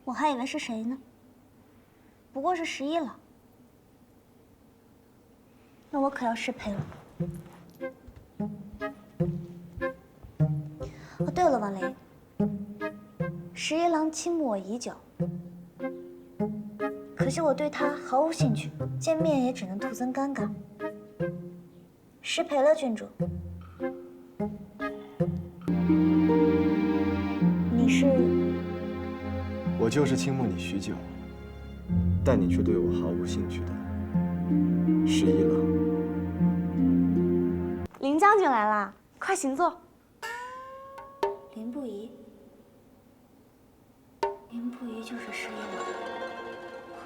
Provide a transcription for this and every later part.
我还以为是谁呢，不过是11郎。那我可要失陪了。哦，对了，王雷，11郎倾慕我已久，可惜我对他毫无兴趣，见面也只能徒增尴尬。失陪了，郡主。你是？我就是倾慕你许久，但你却对我毫无兴趣的11郎。林将军来啦，快请坐。林不疑，林不疑就是11郎。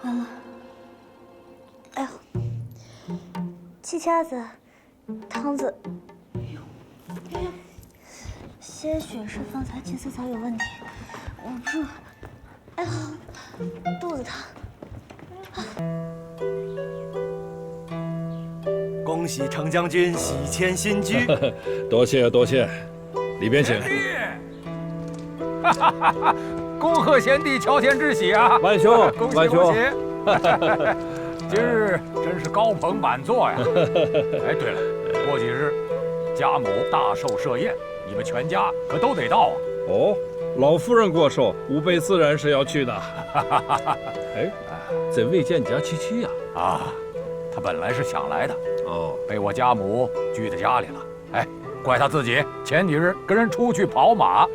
完了，哎呦，鸡夹子、汤子，些许是方才祭祀草有问题，我不是，哎呦，肚子疼。恭喜程将军喜迁新居，多谢多谢，里边请。恭贺贤弟乔迁之喜啊！万兄，恭喜万兄恭喜！今日真是高朋满座呀！哎，对了，过几日家母大寿设宴，你们全家可都得到啊！哦，老夫人过寿，吾辈自然是要去的。哎，这未见家七七呀？啊，他本来是想来的，哦，被我家母拘在家里了。哎，怪他自己前几日跟人出去跑马，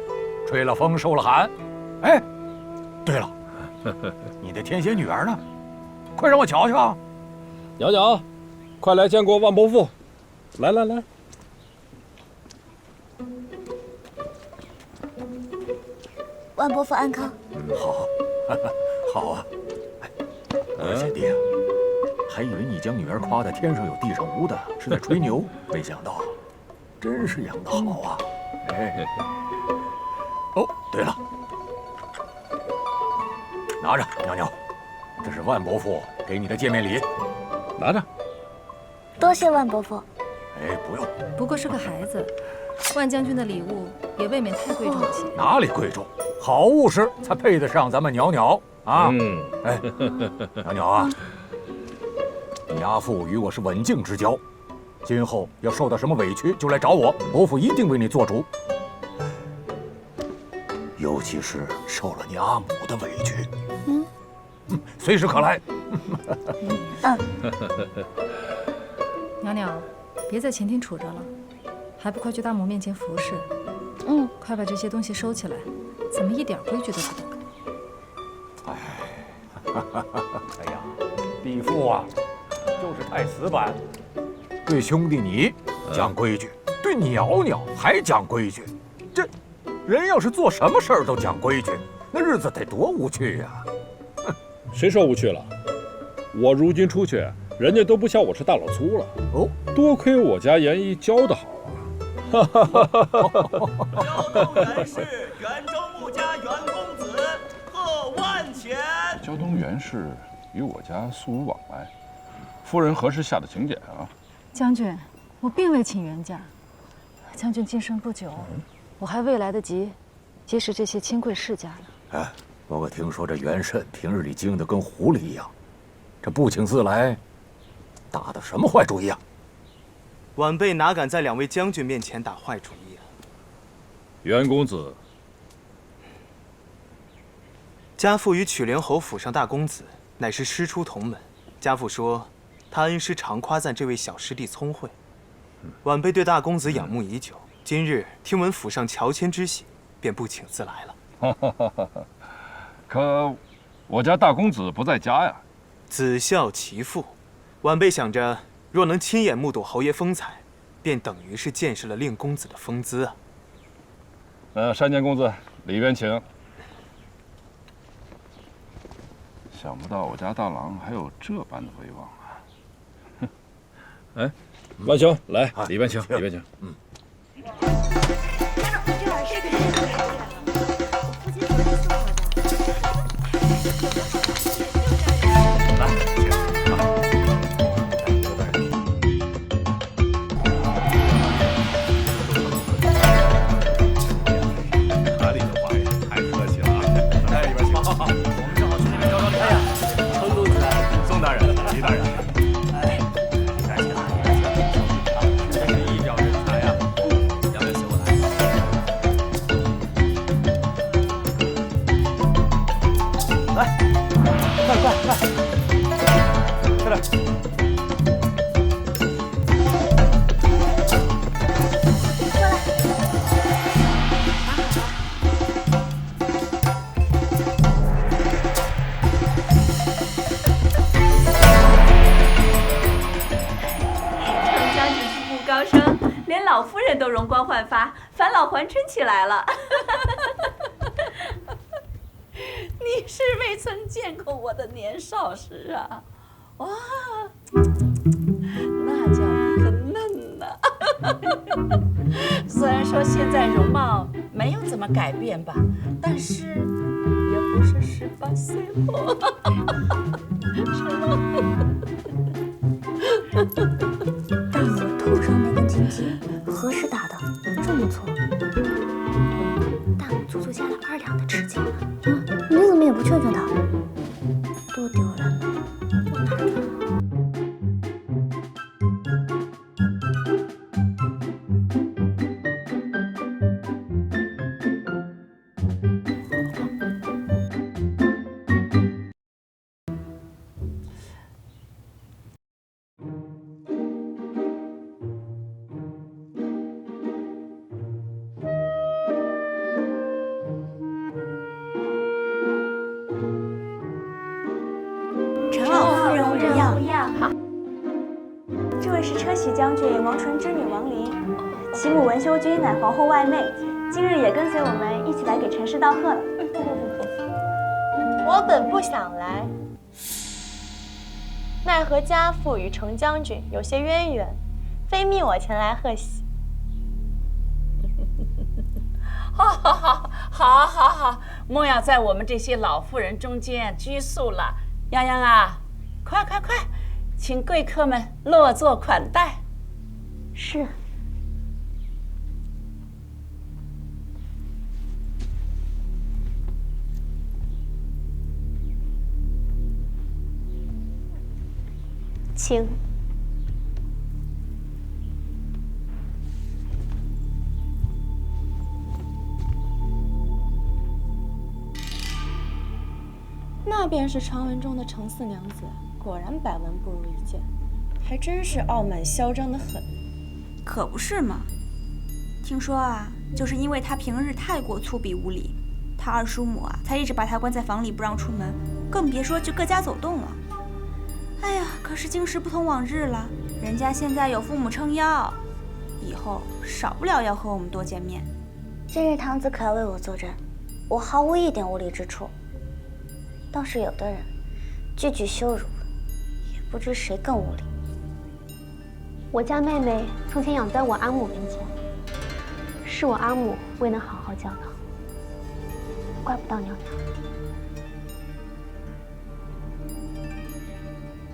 吹了风，受了寒。哎，对了，你的天仙女儿呢？快让我瞧瞧！娘娘，快来见过万伯父。来来来，万伯父安康。好，好啊！哎，贤弟啊，还以为你将女儿夸得天上有地上无的，是在吹牛，没想到，真是养得好啊！哎，哦，对了，拿着，娘娘，这是万伯父给你的见面礼，拿着。多谢万伯父。哎，不用，不过是个孩子，万将军的礼物也未免太贵重了些。哪里贵重，好物事才配得上咱们袅袅啊！哎，袅袅啊，你阿父与我是刎颈之交，今后要受到什么委屈就来找我，伯父一定为你做主。尤其是受了你阿母的委屈，随时可来。袅袅，别在前厅杵着了，还不快去大母面前服侍？快把这些东西收起来，怎么一点规矩都不懂？哎呀，弟父啊，就是太死板，对兄弟你讲规矩，对袅袅还讲规矩。这人要是做什么事儿都讲规矩，那日子得多无趣呀！谁说无趣了？我如今出去，人家都不笑我是大老粗了。哦，多亏我家严姨教得好啊！交通元氏元州穆家元公子贺万钱。胶东袁氏与我家素无往来，夫人何时下的请柬啊？将军，我并未请原价。将军晋升不久，我还未来得及结识这些亲贵世家呢。哎，我可听说这袁慎平日里精得跟狐狸一样，这不请自来，打的什么坏主意啊？晚辈哪敢在两位将军面前打坏主意啊！袁公子，家父与曲连侯府上大公子乃是师出同门，家父说他恩师常夸赞这位小师弟聪慧，晚辈对大公子仰慕已久，今日听闻府上乔迁之喜，便不请自来了。可我家大公子不在家呀。子孝其父，晚辈想着，若能亲眼目睹侯爷风采，便等于是见识了令公子的风姿啊。山间公子，里边请。想不到我家大郎还有这般的威望啊！哎，万兄，来，里边请，里边请。哪里的话呀，太客气了啊！在里边请。好，我们正好去那边招招礼。哎呀，程公子，宋大人，李大人，哎，感谢大爷，真是一表人才呀！要不要随我来？来，快点！老夫人都容光焕发，返老还春起来了。你是未曾见过我的年少时啊！哇，那叫一个嫩呐！虽然说现在容貌没有怎么改变吧，但是也不是18岁了。但我头上那根金鸡何时打的这么粗？大母足足下了2两的吃劲了。你怎么也不劝劝他？多丢人呢！我哪去了？陈老夫人无恙。好，这位是车骑将军王纯之女王琳，其母文修君乃皇后外妹，今日也跟随我们一起来给陈氏道贺了。我本不想来，奈何家父与程将军有些渊源，非命我前来贺喜。好，莫要在我们这些老妇人中间拘束了。泱泱啊，快，请贵客们落座款待。是。请。那便是传闻中的程四娘子，果然百闻不如一见，还真是傲慢嚣张的很。可不是嘛！听说啊，就是因为她平日太过粗鄙无礼，她二叔母啊才一直把她关在房里不让出门，更别说去各家走动了。哎呀，可是今时不同往日了，人家现在有父母撑腰，以后少不了要和我们多见面。今日堂子可要为我作证，我毫无一点无礼之处。倒是有的人句句羞辱，也不知谁更无礼。我家妹妹从前养在我阿母跟前，是我阿母未能好好教导，怪不到娘娘。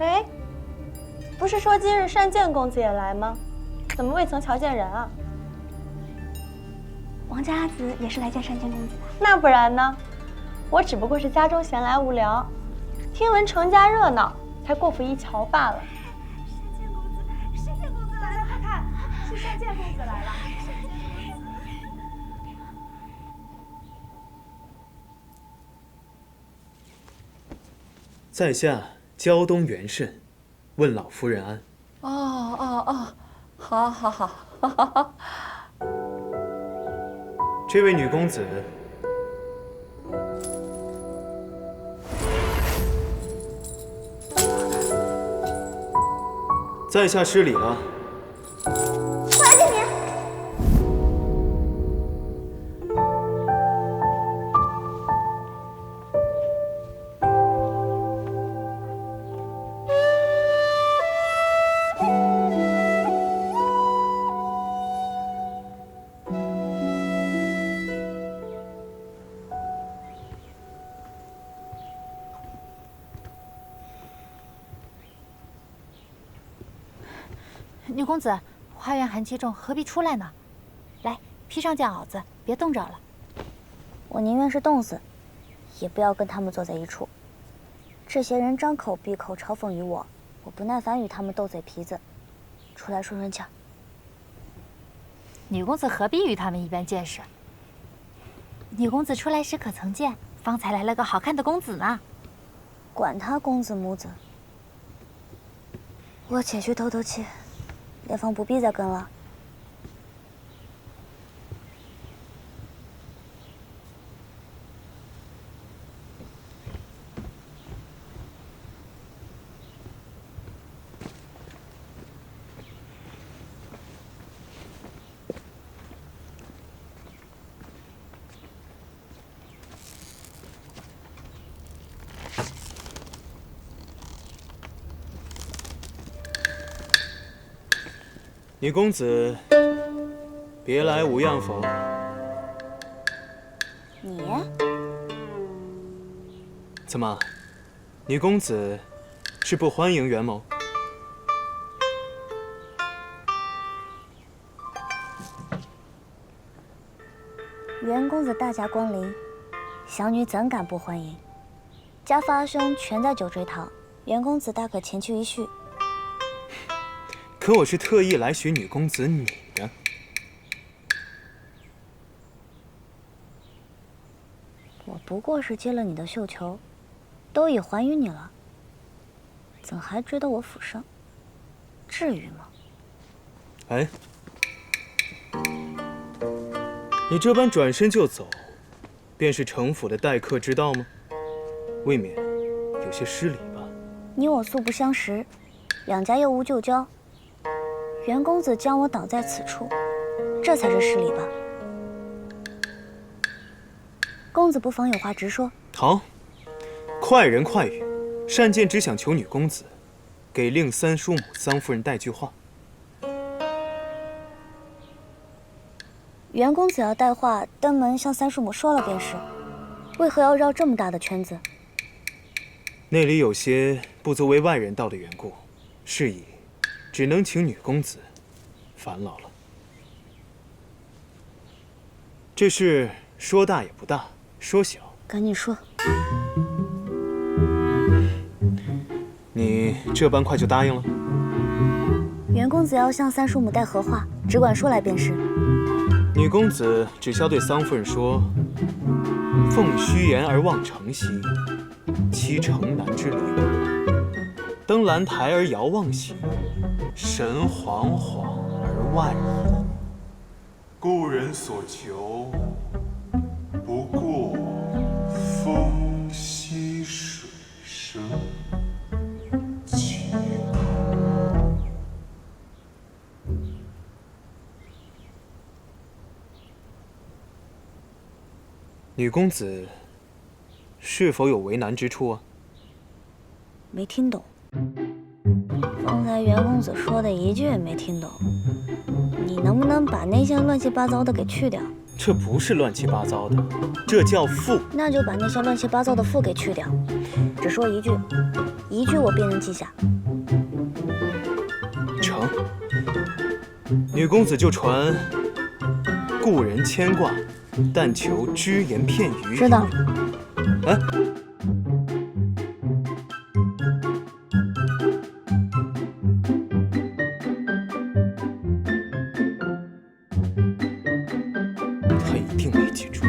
哎，不是说今日单建公子也来吗？怎么未曾瞧见人啊？王家阿姊也是来见单建公子的。那不然呢？我只不过是家中闲来无聊，听闻程家热闹，才过府一瞧罢了。单建公子来了，快看，是单建公子来了。在下胶东元慎，问老夫人安。好。这位女公子。在下失礼了。我来见您。女公子，花园寒气重，何必出来呢？来，披上件袄子，别冻着了。我宁愿是冻死，也不要跟他们坐在一处。这些人张口闭口嘲讽于我，我不耐烦与他们斗嘴皮子，出来顺顺气儿。女公子何必与他们一般见识？女公子出来时可曾见，方才来了个好看的公子呢。管他公子母子，我且去透透气，也方不必再跟了。女公子，别来无恙否？你怎么，女公子是不欢迎袁某？袁公子大驾光临，小女怎敢不欢迎？家父阿兄全在酒追讨，袁公子大可前去一叙。可我是特意来许女公子你的。我不过是接了你的绣球，都已还于你了，怎还追到我府上？至于吗？哎，你这般转身就走，便是城府的待客之道吗？未免有些失礼吧？你我素不相识，两家又无旧交。袁公子将我挡在此处，这才是失礼吧？公子不妨有话直说。好，快人快语，单剑只想求女公子给令三叔母、桑夫人带句话。袁公子要带话，登门向三叔母说了便是，为何要绕这么大的圈子？那里有些不足为外人道的缘故，是以只能请女公子烦劳了。这事说大也不大，说小赶紧说。你这般快就答应了？袁公子要向三叔母带何话，只管说来便是。女公子只需要对桑夫人说：“奉虚言而望城西，栖城南之离我。登兰台而遥望西，神惶惶而万矣。故人所求，不过风息水声。”女公子是否有为难之处啊？没听懂。方才袁公子说的一句也没听懂。你能不能把那些乱七八糟的给去掉？这不是乱七八糟的，这叫赋。那就把那些乱七八糟的赋给去掉，只说一句，一句我便能记下。成。女公子就传故人牵挂，但求只言片语。知道。哎。他一定没记住。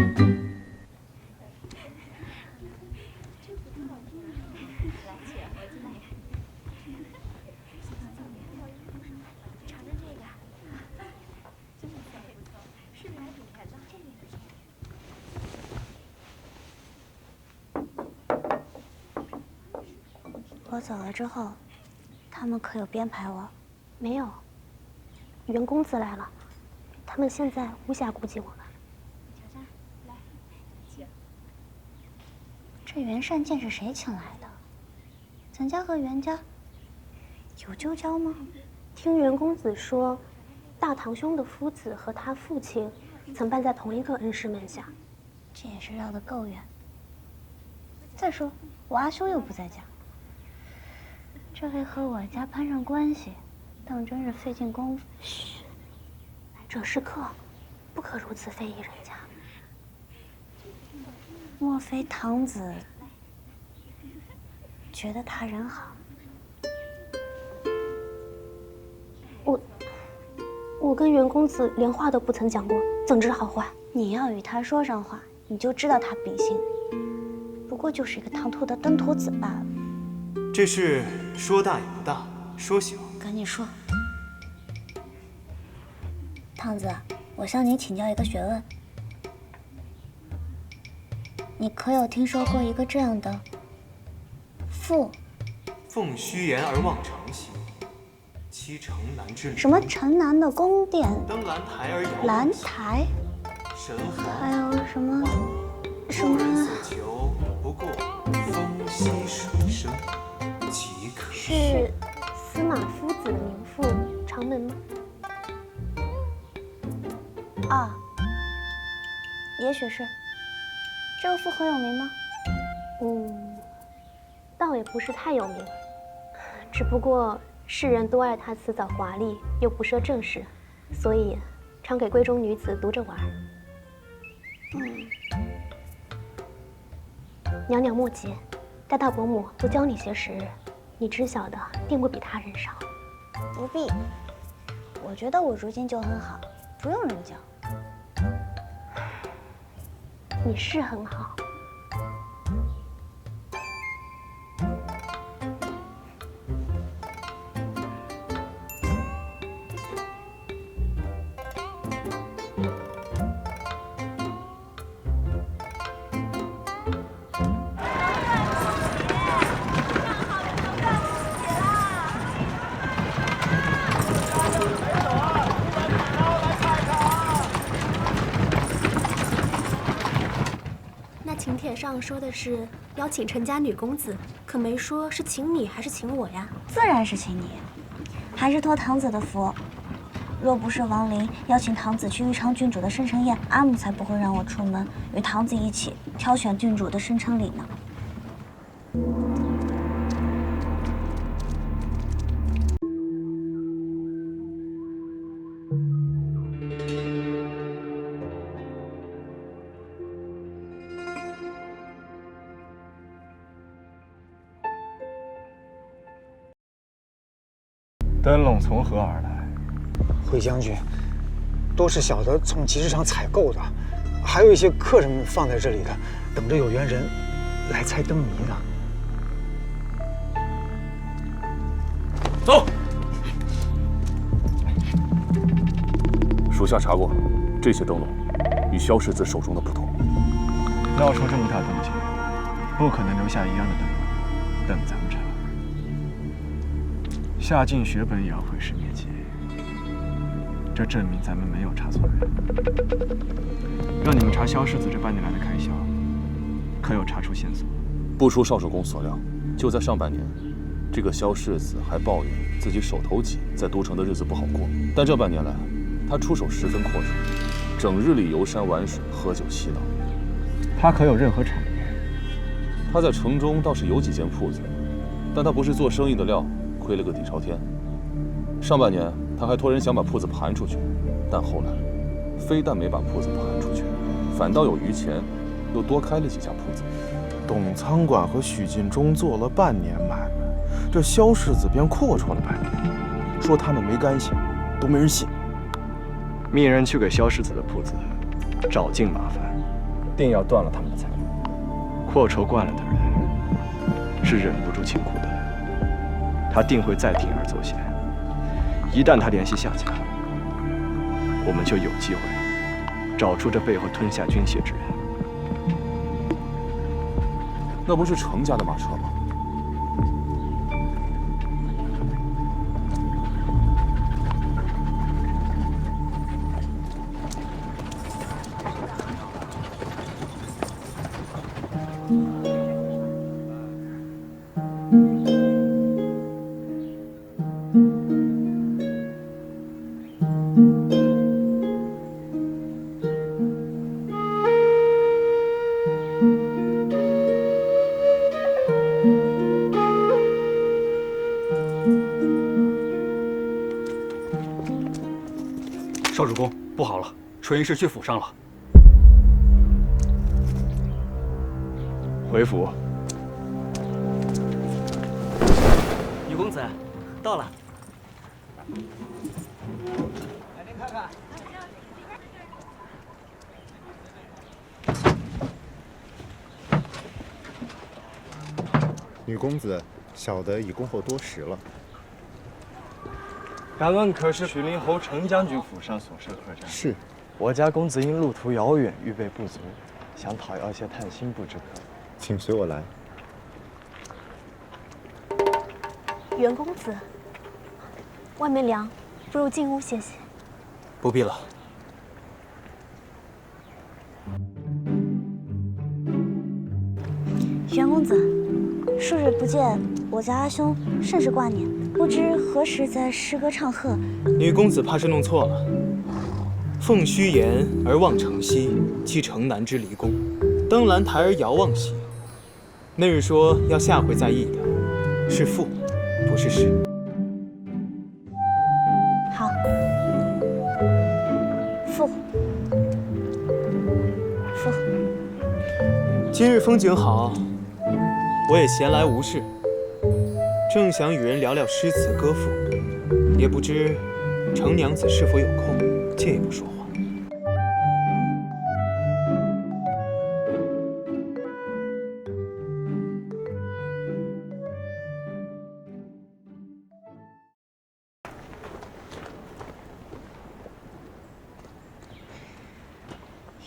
我走了之后，他们可有编排我？没有。袁公子来了，他们现在无暇顾及我们。这袁善剑是谁请来的？咱家和袁家有旧交吗？听袁公子说，大堂兄的夫子和他父亲曾拜在同一个恩师门下。这也是绕得够远。再说我阿兄又不在家，这回和我家攀上关系，当真是费尽功夫。嘘，来者是客，不可如此非议人家。莫非堂子觉得他人好？我跟袁公子连话都不曾讲过，怎知好坏？你要与他说上话，你就知道他秉性。不过就是一个唐突的登徒子罢了。这事说大也不大，说小。赶紧说。堂子，我向你请教一个学问。你可有听说过一个这样的赋？奉虚言而望城西，栖城南之旅。什么城南的宫殿？登兰台而遥望兰台？神皇。还有什么？故人所求，不过风息水声，即可。是司马夫子的名赋《长门》吗？啊，也许是。这个赋很有名吗？倒也不是太有名，只不过世人都爱他辞藻华丽，又不涉正事，所以常给闺中女子读着玩。娘娘莫急，待大伯母多教你些时日，你知晓的定会比他人少。不必，我觉得我如今就很好，不用人教。你是很好。请帖上说的是邀请陈家女公子，可没说是请你还是请我呀？自然是请你，还是托堂子的福。若不是王林邀请堂子去豫昌郡主的生辰宴，阿母才不会让我出门与堂子一起挑选郡主的生辰礼呢。灯笼从何而来？回将军，都是小的从集市上采购的，还有一些客人们放在这里的，等着有缘人来猜灯谜呢。走。属下查过，这些灯笼与萧世子手中的不同。闹出这么大动静，不可能留下一样的灯笼，等咱们查。下进血本也要毁尸灭迹，这证明咱们没有查错人。让你们查萧世子这半年来的开销，可有查出线索？不出邵守公所料，就在上半年，这个萧世子还抱怨自己手头紧，在都城的日子不好过。但这半年来，他出手十分阔绰，整日里游山玩水、喝酒嬉闹。他可有任何产业？他在城中倒是有几间铺子，但他不是做生意的料。亏了个底朝天。上半年他还托人想把铺子盘出去，但后来非但没把铺子盘出去，反倒有余钱，又多开了几家铺子。董仓管和许进忠做了半年买卖，这萧世子便阔绰了半年，说他们没干系，都没人信。命人去给萧世子的铺子找尽麻烦，定要断了他们的财路。阔绰惯了的人是忍不住清苦的。他定会再铤而走险，一旦他联系夏家，我们就有机会找出这背后吞下军械之人。那不是程家的马车吗？少主公，不好了，纯医师去府上了。回府。女公子，到了。来，您看看。女公子，小的已恭候多时了。敢问可是曲陵侯程将军府上所设客栈？是。我家公子因路途遥远，预备不足，想讨要些探亲布之客。请随我来。袁公子，外面凉，不如进屋歇歇。不必了。袁公子，数日不见，我家阿兄甚是挂念，不知何时在诗歌唱和。女公子怕是弄错了。奉虚言而望城西，期城南之离宫。登兰台而遥望西。那日说要下回再议的，是赋，不是诗。好，赋。今日风景好，我也闲来无事，正想与人聊聊诗词歌赋，也不知程娘子是否有空，借一步说话。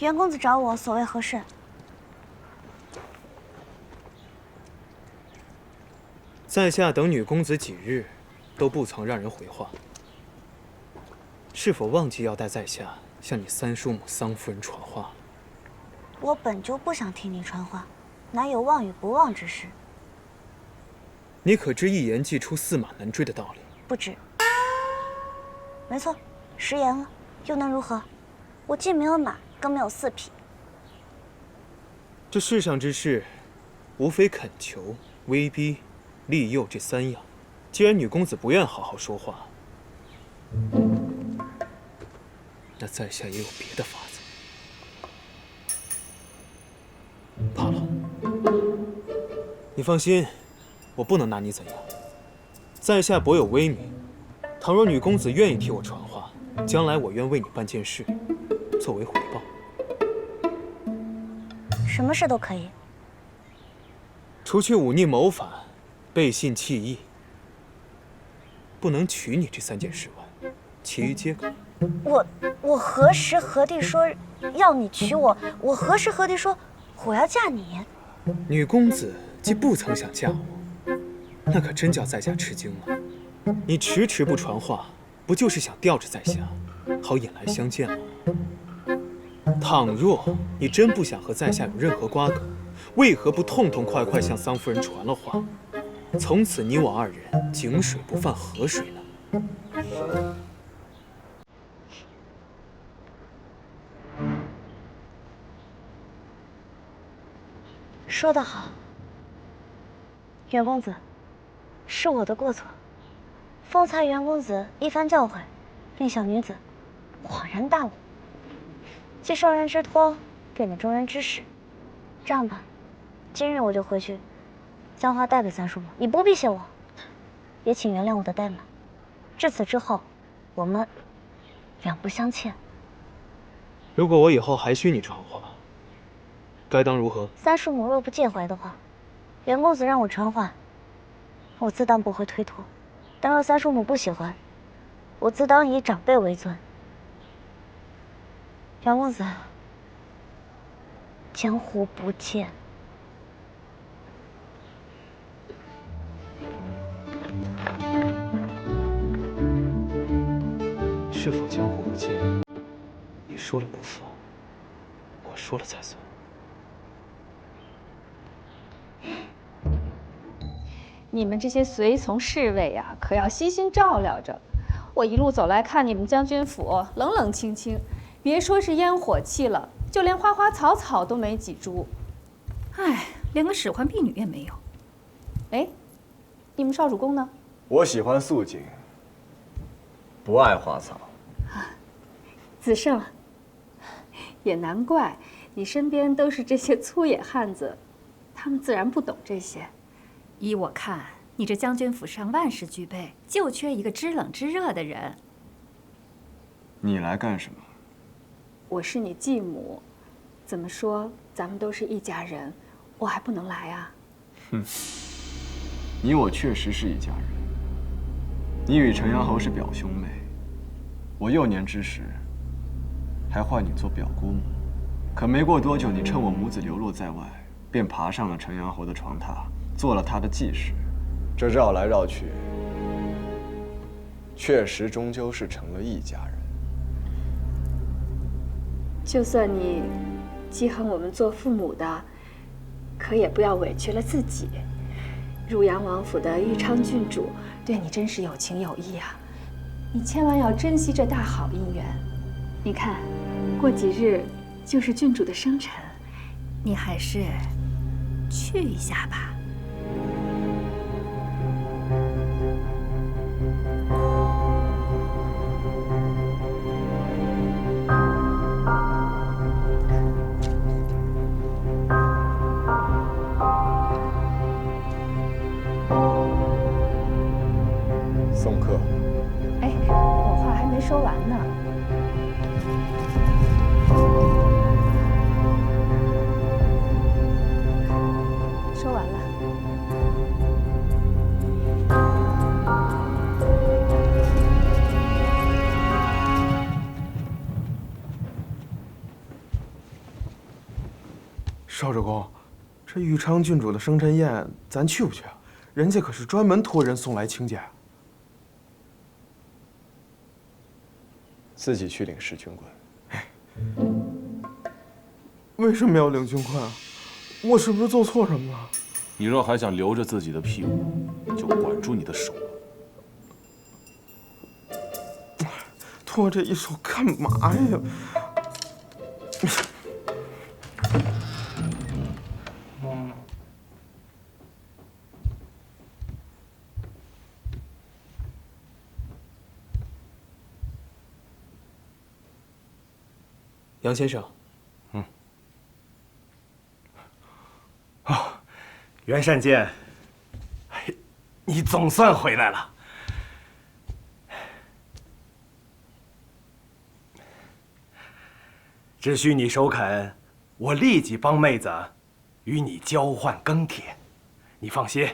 袁公子找我，所谓何事？在下等女公子几日，都不曾让人回话，是否忘记要带在下向你三叔母桑夫人传话？我本就不想听你传话，哪有忘与不忘之事？你可知一言既出，驷马难追的道理？不知。没错，食言了，又能如何？我既没有马，更没有4匹。这世上之事，无非恳求、威逼、利诱这3样。既然女公子不愿好好说话，那在下也有别的法子。罢了，你放心，我不能拿你怎样。在下薄有威名，倘若女公子愿意替我传话，将来我愿为你办件事，作为回报。什么事都可以。除去忤逆谋反、背信弃义，不能娶你这3件事外，其余皆可。我何时何地说要你娶我？我何时何地说我要嫁你？女公子既不曾想嫁我，那可真叫在下吃惊了。你迟迟不传话，不就是想吊着在下，好引来相见吗？倘若你真不想和在下有任何瓜葛，为何不痛痛快快向桑夫人传了话？从此你我2人井水不犯河水呢？说得好，袁公子，是我的过错。方才袁公子一番教诲，令小女子恍然大悟。既受人之托，便得忠人之使。这样吧，今日我就回去，将花带给三叔母。你不必谢我，也请原谅我的怠慢。至此之后，我们两不相欠。如果我以后还需你传话，该当如何？三叔母若不介怀的话，袁公子让我传话，我自当不会推脱。但若三叔母不喜欢，我自当以长辈为尊。袁公子，江湖不见。是否江湖不见？你说了不算，我说了才算。你们这些随从侍卫呀，可要悉心照料着。我一路走来看你们将军府冷冷清清，别说是烟火气了，就连花花草草都没几株。唉，连个使唤婢女也没有。哎，你们少主公呢？我喜欢素净，不爱花草。子胜，也难怪你身边都是这些粗野汉子，他们自然不懂这些。依我看，你这将军府上万事俱备，就缺一个知冷知热的人。你来干什么？我是你继母，怎么说咱们都是一家人，我还不能来啊？哼，你我确实是一家人。你与陈阳侯是表兄妹，我幼年之时还唤你做表姑母，可没过多久，你趁我母子流落在外，便爬上了陈阳侯的床榻，做了他的继室。这绕来绕去，确实终究是成了一家人。就算你记恨我们做父母的，可也不要委屈了自己。汝阳王府的豫昌郡主对你真是有情有义啊，你千万要珍惜这大好姻缘。你看，过几日就是郡主的生辰，你还是去一下吧。送客。哎，我话还没说完呢。说完了。少主公，这豫昌郡主的生辰宴，咱去不去啊？人家可是专门托人送来请柬。自己去领侍军官。为什么要领军官啊？我是不是做错什么了？你若还想留着自己的屁股，就管住你的手了。托这一手干嘛呀？杨先生，袁善见，你总算回来了。只需你首肯，我立即帮妹子与你交换庚帖。你放心，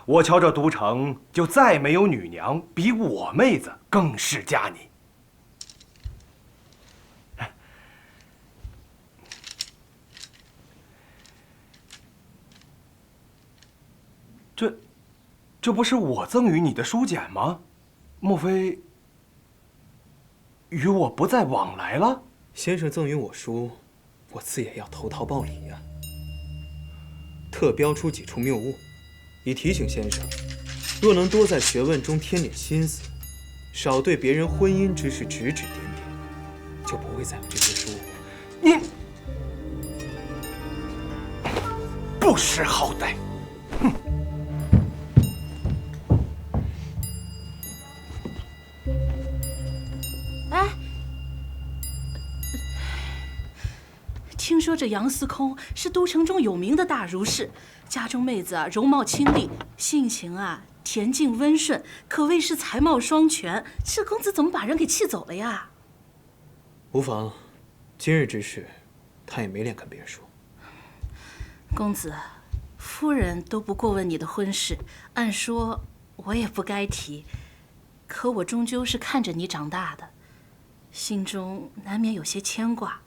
我瞧这都城就再没有女娘比我妹子更是嫁你。这不是我赠予你的书简吗？莫非与我不再往来了？先生赠予我书，我自也要投桃报李呀。特标出几处谬误，以提醒先生，若能多在学问中添点心思，少对别人婚姻之事指指点点，就不会再有这些疏忽。你不识好歹！哼！哎，听说这杨司空是都城中有名的大儒士，家中妹子容貌清丽，性情恬静温顺，可谓是才貌双全。这公子怎么把人给气走了呀？无妨，今日之事，他也没脸跟别人说。公子，夫人都不过问你的婚事，按说我也不该提，可我终究是看着你长大的，心中难免有些牵挂。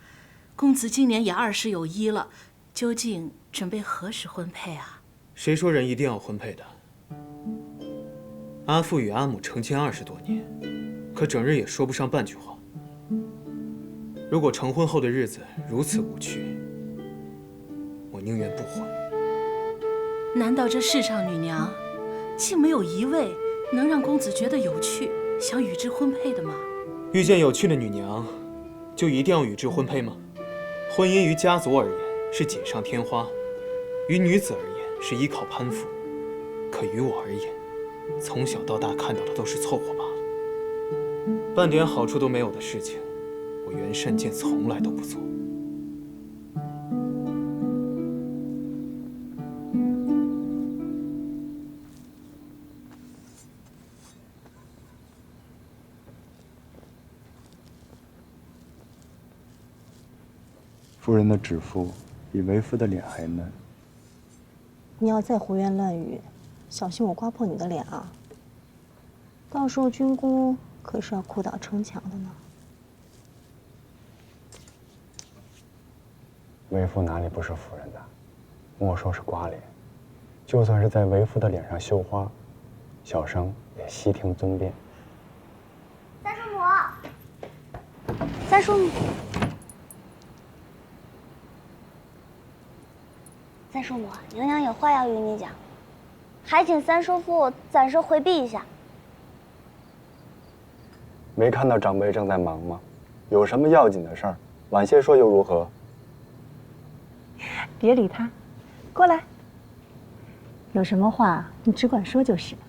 公子今年也20有1了，究竟准备何时婚配啊？谁说人一定要婚配的？阿父与阿母成亲20多年，可整日也说不上半句话。如果成婚后的日子如此无趣，我宁愿不婚。难道这世上女娘，竟没有一位能让公子觉得有趣，想与之婚配的吗？遇见有趣的女娘，就一定要与之婚配吗？婚姻于家族而言是锦上添花，于女子而言是依靠攀附，可于我而言，从小到大看到的都是凑合罢了。半点好处都没有的事情，我袁善见从来都不做。夫人的指腹比为夫的脸还嫩。你要再胡言乱语，小心我刮破你的脸啊！到时候军姑可是要哭倒城墙的呢。为夫哪里不是夫人的？莫说是刮脸，就算是在为夫的脸上绣花，小生也悉听尊便。三叔母，三叔母，三叔母，娘娘有话要与你讲，还请三叔父暂时回避一下。没看到长辈正在忙吗？有什么要紧的事儿，晚些说又如何？别理他，过来。有什么话你只管说就是了。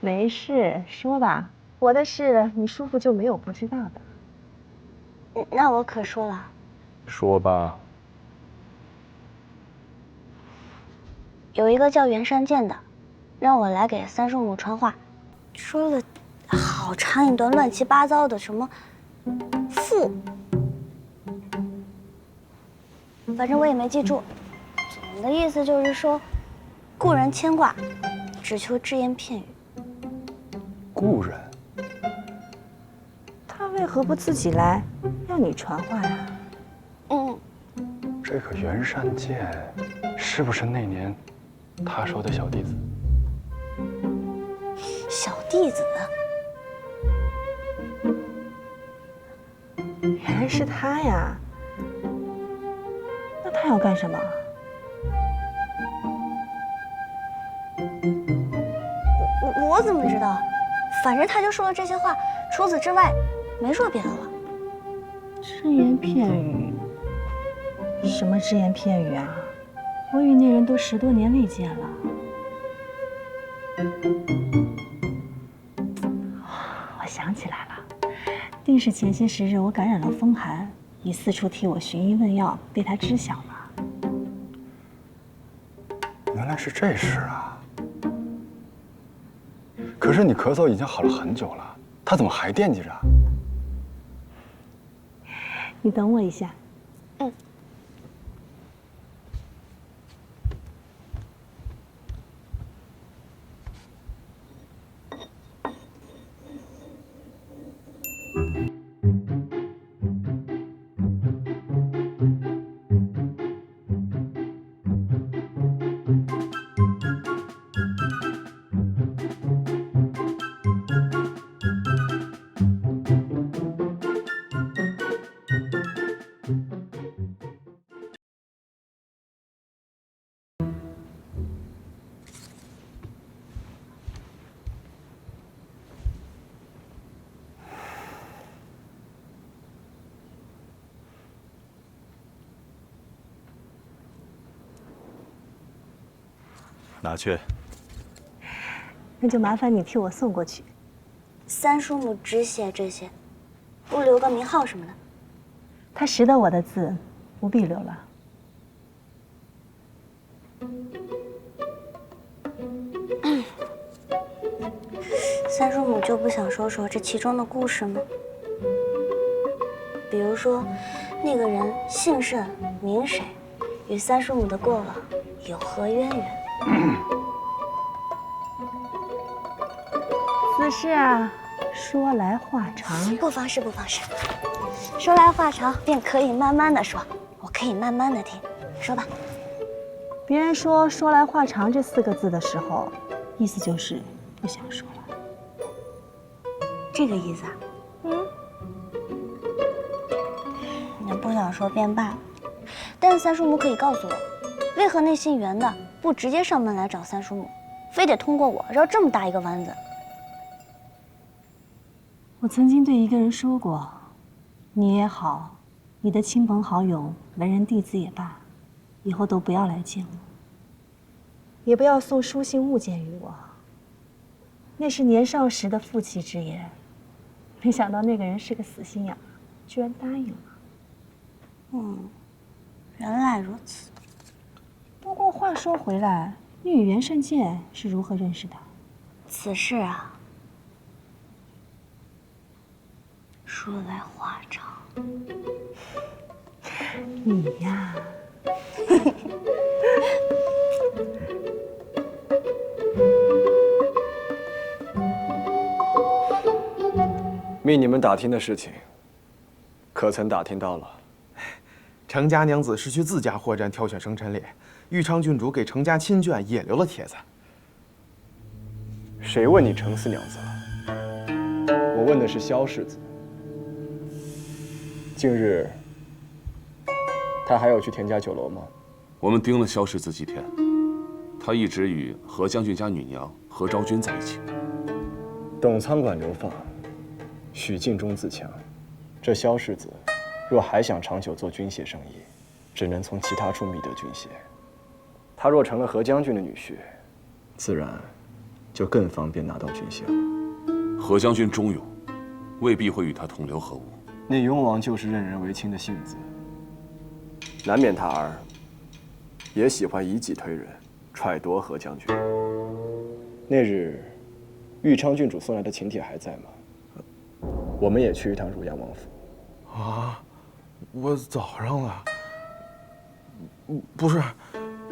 没事，说吧。我的事你叔父就没有不知道的。那我可说了。说吧。有一个叫袁山剑的，让我来给三叔母传话，说了好长一段乱七八糟的什么父，反正我也没记住。总的意思就是说，故人牵挂，只求只言片语。故人，他为何不自己来，要你传话呀？这个袁山剑，是不是那年他收的小弟子？小弟子？原来是他呀。那他要干什么？我怎么知道？反正他就说了这些话，除此之外，没说别的了。只言片语？什么只言片语啊？我与那人都10多年未见了。我想起来了，定是前些时日我感染了风寒，你四处替我寻医问药，被他知晓了。原来是这事啊！可是你咳嗽已经好了很久了，他怎么还惦记着？你等我一下。拿去。那就麻烦你替我送过去。三叔母只写这些，不留个名号什么的。他识得我的字，不必留了。三叔母就不想说说这其中的故事吗？比如说，那个人姓甚名谁，与三叔母的过往有何渊源？此事啊，说来话长。不妨事，不妨事。说来话长，便可以慢慢的说，我可以慢慢的听。说吧。别人说“说来话长”这4个字的时候，意思就是不想说了。这个意思啊？你不想说便罢，但是三叔母可以告诉我，为何那姓袁的不直接上门来找三叔母，非得通过我绕这么大一个弯子？我曾经对一个人说过，你也好，你的亲朋好友、文人弟子也罢，以后都不要来见我，也不要送书信物件于我。那是年少时的负气之言，没想到那个人是个死心眼，居然答应了。原来如此。不过话说回来，你与袁胜剑是如何认识的？此事啊，说来话长。你呀，命你们打听的事情，可曾打听到了？程家娘子是去自家货站挑选生辰礼，豫昌郡主给程家亲眷也留了帖子。谁问你程四娘子了？我问的是萧世子。近日，他还有去田家酒楼吗？我们盯了萧世子几天，他一直与何将军家女娘何昭君在一起。董仓管流放，许尽忠自强。这萧世子若还想长久做军械生意，只能从其他处觅得军械。他若成了何将军的女婿，自然就更方便拿到军械了。何将军忠勇，未必会与他同流合污。那雍王就是任人唯亲的性子，难免他儿也喜欢以己推人，揣度何将军。那日，豫昌郡主送来的请帖还在吗？我们也去一趟汝阳王府。啊，我早上了。不是，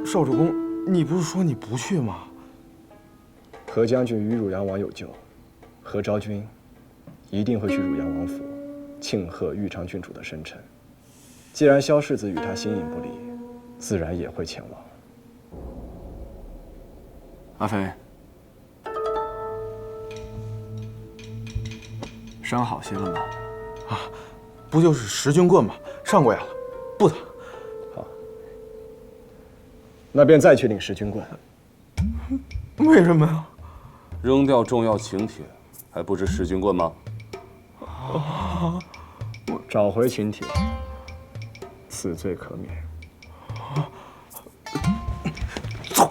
少主公，你不是说你不去吗？何将军与汝阳王有旧，何昭君一定会去汝阳王府庆贺豫昌郡主的生辰。既然萧世子与他形影不离，自然也会前往。阿飞，伤好些了吗？啊，不就是10军棍吗？上过药了，不疼。好，那便再去领10军棍。为什么呀？扔掉重要请帖，还不知10军棍吗？找回请帖，此罪可免。走。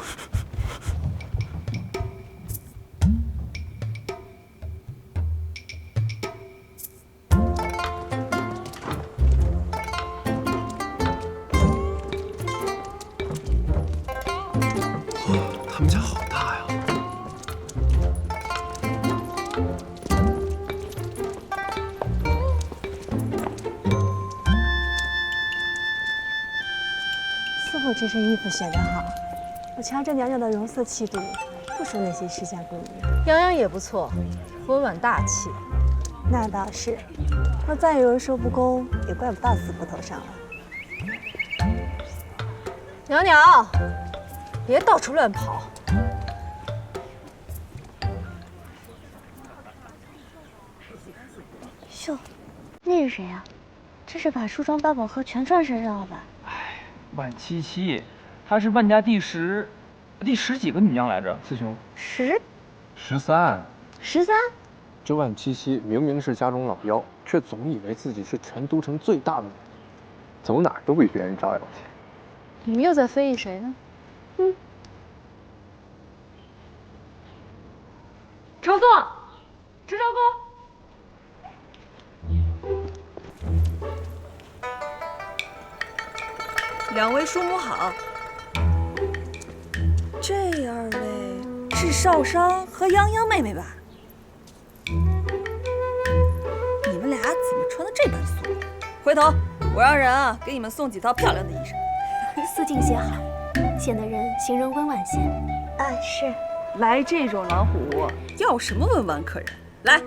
他们家好大呀！伺候这身衣服选得好，我瞧这娘娘的容色气度，不输那些世家闺女。洋洋也不错，温婉大气。那倒是，若再有人说不公，也怪不到死骨头上了。娘娘，别到处乱跑。秀，那是谁呀？这是把梳妆把本喝全穿身上了吧？万七七，她是万家第十几个女娘来着，四兄。13。这万七七明明是家中老幺，却总以为自己是全都城最大的女人，走哪儿都比别人招摇气。你们又在非议谁呢？朝送，迟昭公。两位叔母好。这2位是少商和泱泱妹妹吧？你们俩怎么穿得这般素？回头我让人给你们送几套漂亮的衣裳。素净些好，显得人形容温婉些。是。来这种老虎，要什么温婉可人？来，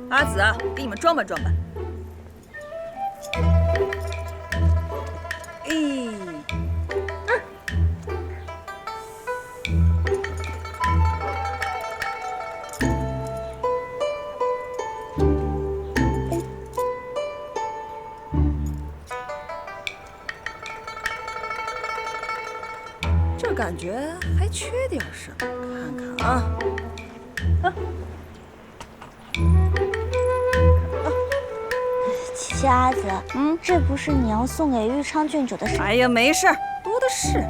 阿紫给你们装扮装扮。这感觉还缺点什么，看看啊。七七阿紫，这不是你要送给豫昌郡主的？哎呀，没事儿，多的是。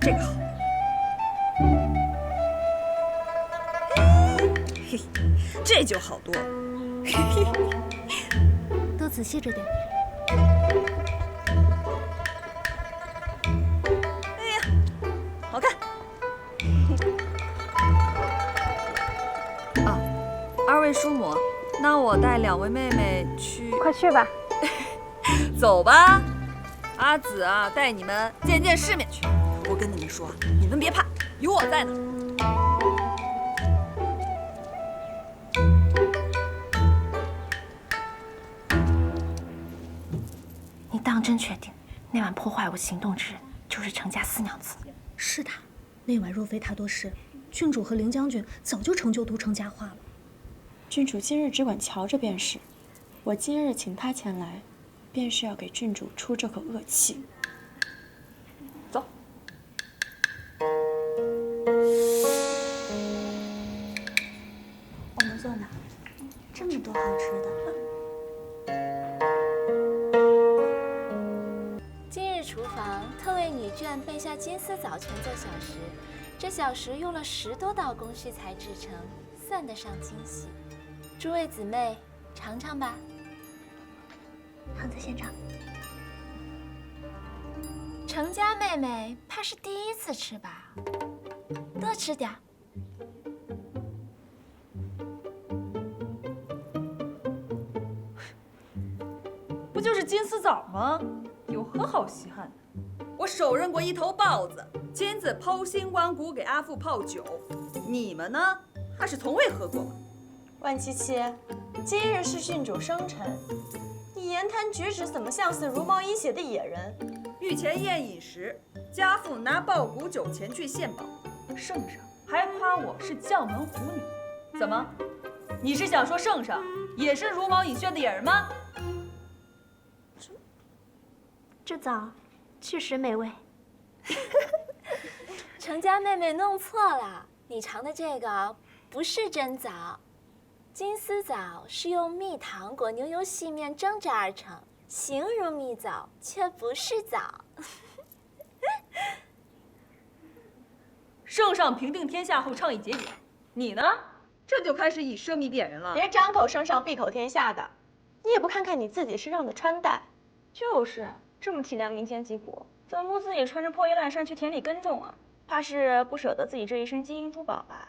这个好。嘿，这就好多了。多仔细着点。啊，2位叔母，那我带2位妹妹去。快去吧。走吧，阿紫啊，带你们见见世面去。我跟你们说，你们别怕，有我在呢。你当真确定那晚破坏我行动之人就是程家四娘子？是的，那晚若非他多事，郡主和凌将军早就成就都城佳话了。郡主今日只管瞧着便是，我今日请他前来，便是要给郡主出这口恶气。走。我们坐哪？这么多好吃的。今日厨房特为女眷备下金丝枣全做小食，这小食用了10多道工序才制成，算得上精细。诸位姊妹，尝尝吧。胖子先尝。程家妹妹怕是第一次吃吧？多吃点。不就是金丝枣吗？有何好稀罕的？我手刃过一头豹子，亲自剖心剜骨给阿父泡酒。你们呢？还是从未喝过吧？万七七，今日是郡主生辰，你言谈举止怎么像是茹毛饮血的野人？御前宴饮时，家父拿豹骨酒前去献宝，圣上还夸我是将门虎女。怎么？你是想说圣上也是茹毛饮血的野人吗？这枣确实美味。程家妹妹弄错了，你尝的这个不是真枣，金丝枣是用蜜糖裹牛油细面蒸制而成，形如蜜枣，却不是枣。圣上平定天下后倡议节俭，你呢？这就开始以奢靡贬人了。别张口圣上闭口天下的，你也不看看你自己身上的穿戴。就是这么体谅民间疾苦，怎么不自己穿着破衣烂衫去田里耕种啊？怕是不舍得自己这一身金银珠宝吧？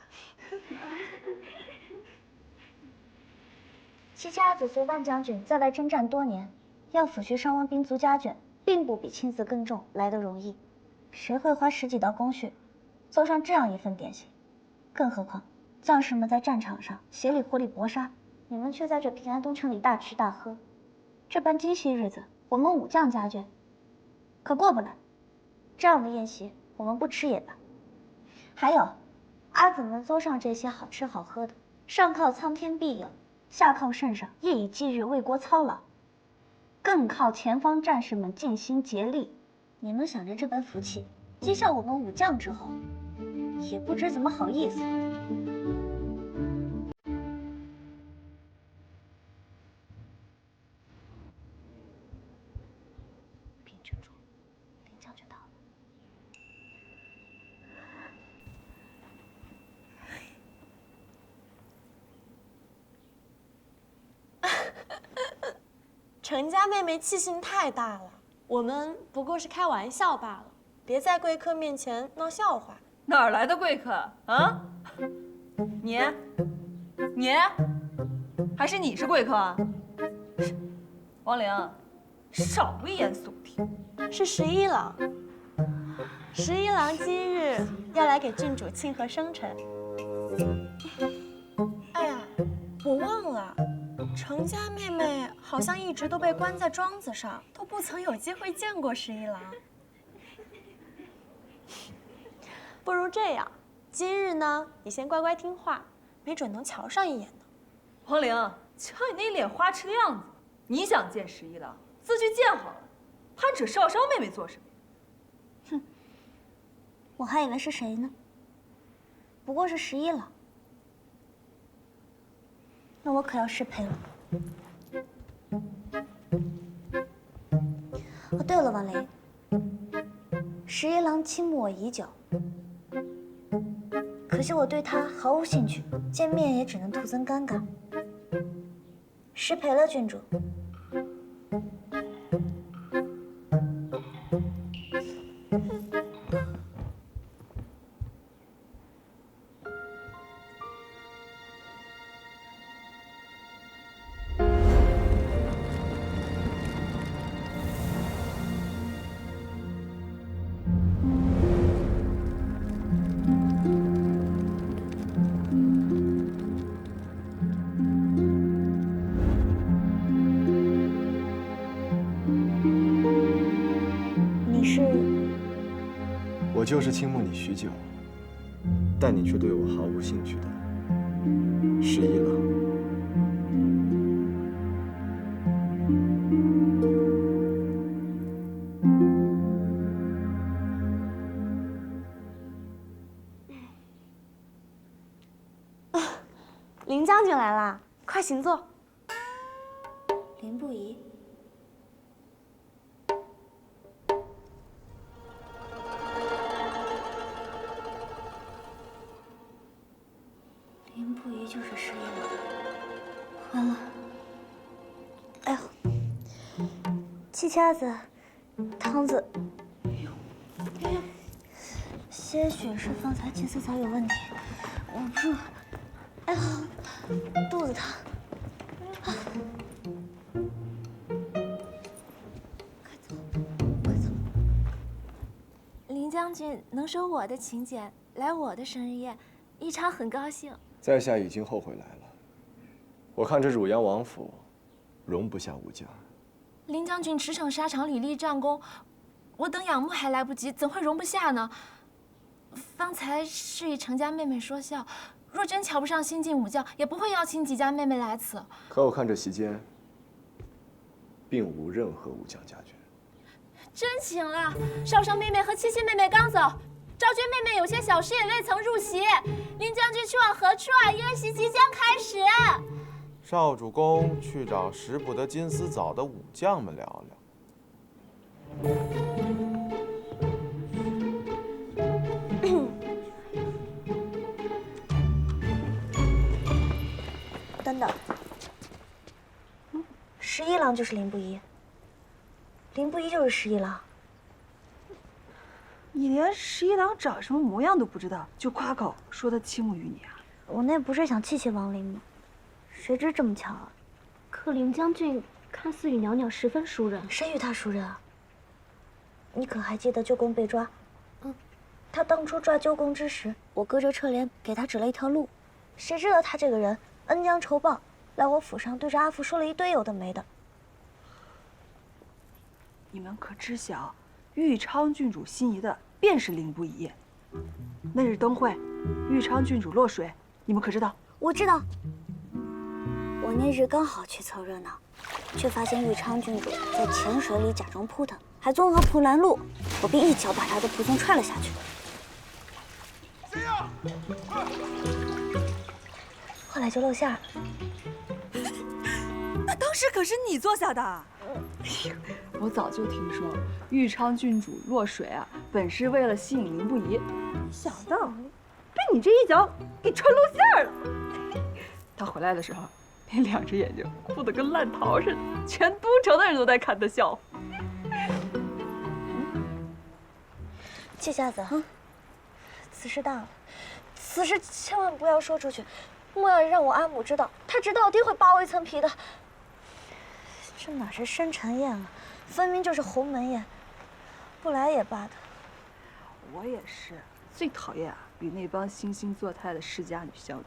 戚家子随万将军在外征战多年，要抚恤伤亡兵卒家眷，并不比亲自耕种来得容易。谁会花10几道工序做上这样一份点心？更何况将士们在战场上血里火里搏杀，你们却在这平安东城里大吃大喝。这般今夕日子，我们武将家眷可过不来。这样的宴席，我们不吃也罢。还有，阿姊们做上这些好吃好喝的，上靠苍天庇佑，下靠圣上夜以继日为国操劳，更靠前方战士们尽心竭力。你们想着这般福气，讥笑我们武将之后，也不知怎么好意思。禀郡主，林将军到了。程家妹妹气性太大了，我们不过是开玩笑罢了，别在贵客面前闹笑话。哪儿来的贵客啊？你还是你是贵客啊？王陵，少危言耸听。是11郎，11郎今日要来给郡主庆贺生辰。哎呀，我忘了。程家妹妹好像一直都被关在庄子上，都不曾有机会见过11郎。不如这样，今日呢，你先乖乖听话，没准能瞧上一眼呢。王陵，瞧你那脸花痴的样子，你想见11郎，自去见好了，攀扯少商妹妹做什么？哼，我还以为是谁呢，不过是11郎。那我可要失陪了。哦，对了，王雷，11郎倾慕我已久，可惜我对他毫无兴趣，见面也只能徒增尴尬。失陪了，郡主。就是倾慕你许久，但你却对我毫无兴趣的十一郎。林将军来啦，快请坐。林不疑。林不疑就是十一郎。完了。哎呦，气掐子，汤子，些许是方才金丝草有问题，我不是。哎呀，肚子疼。快走，快走。林将军能收我的请柬，来我的生日宴，一昌很高兴。在下已经后悔来了。我看这汝阳王府容不下武将。林将军驰骋沙场里立战功，我等仰慕还来不及，怎会容不下呢？方才是与程家妹妹说笑。若真瞧不上新进武将，也不会邀请几家妹妹来此。可我看这席间，并无任何武将家眷。真请了，少商妹妹和七七妹妹刚走，昭君妹妹有些小事也未曾入席。林将军去往何处啊？宴席即将开始。少主公去找识不得金丝枣的武将们聊聊。等等，十一郎就是林不疑，林不疑就是十一郎。你连十一郎长什么模样都不知道，就夸口说他倾慕于你啊？我那不是想气气亡灵吗？谁知这么巧啊！可林将军看似与袅袅十分熟人，谁与他熟人啊？你可还记得舅公被抓？他当初抓舅公之时，我隔着车帘给他指了一条路。谁知道他这个人恩将仇报，来我府上对着阿父说了一堆有的没的。你们可知晓，豫昌郡主心仪的便是林不疑。那日灯会，豫昌郡主落水，你们可知道？我知道。我那日刚好去凑热闹，却发现豫昌郡主在浅水里假装扑腾，还综合扑拦路，我便一脚把他的仆从踹了下去。谁呀？后来就露馅了。那当时可是你做下的。我早就听说豫昌郡主落水啊，本是为了吸引林不疑，没想到被你这一脚给踹露馅了。他回来的时候，那两只眼睛哭得跟烂桃似的，全都城的人都在看他笑。季家子，此事大了，此事千万不要说出去，莫要让我阿母知道，她知道定会扒我一层皮的。这哪是生辰宴啊，分明就是鸿门宴，不来也罢的。我也是，最讨厌与那帮惺惺作态的世家女相比，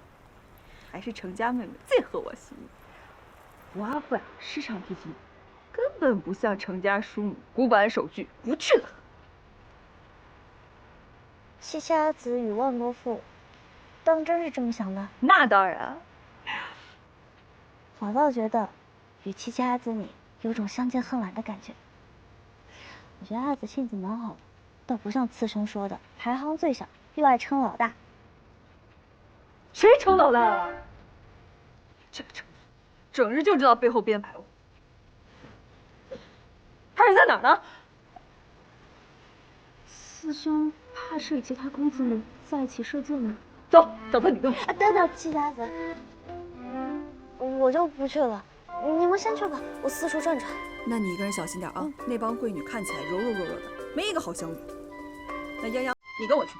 还是程家妹妹最合我心意。我阿父呀，时常提起，根本不像程家叔母古板守矩，无趣的很。七家子与万国父，当真是这么想的？那当然。我倒觉得，与七家子你有种相见恨晚的感觉。我觉得阿紫性子蛮好的，倒不像次生说的排行最小，又爱称老大。谁称老大了？整日就知道背后编排我。他人在哪儿呢？四兄怕是与其他公子们在一起射箭呢。走，找他理论。等等，七家子，我就不去了，你们先去吧，我四处转转。那你一个人小心点啊，那帮贵女看起来柔柔的，没一个好相遇。那泱泱，你跟我去。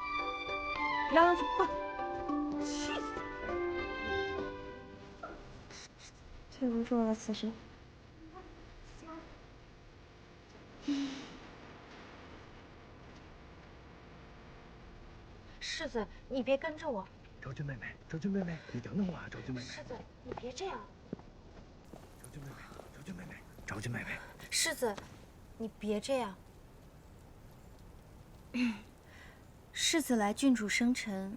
泱泱去，快！气死！对不住了，此生。世子，你别跟着我。昭君妹妹，昭君妹妹，你等等我啊，昭君妹妹。世子，你别这样。昭君妹妹，昭君妹妹，昭君妹妹。世子，你别这样。世子来郡主生辰，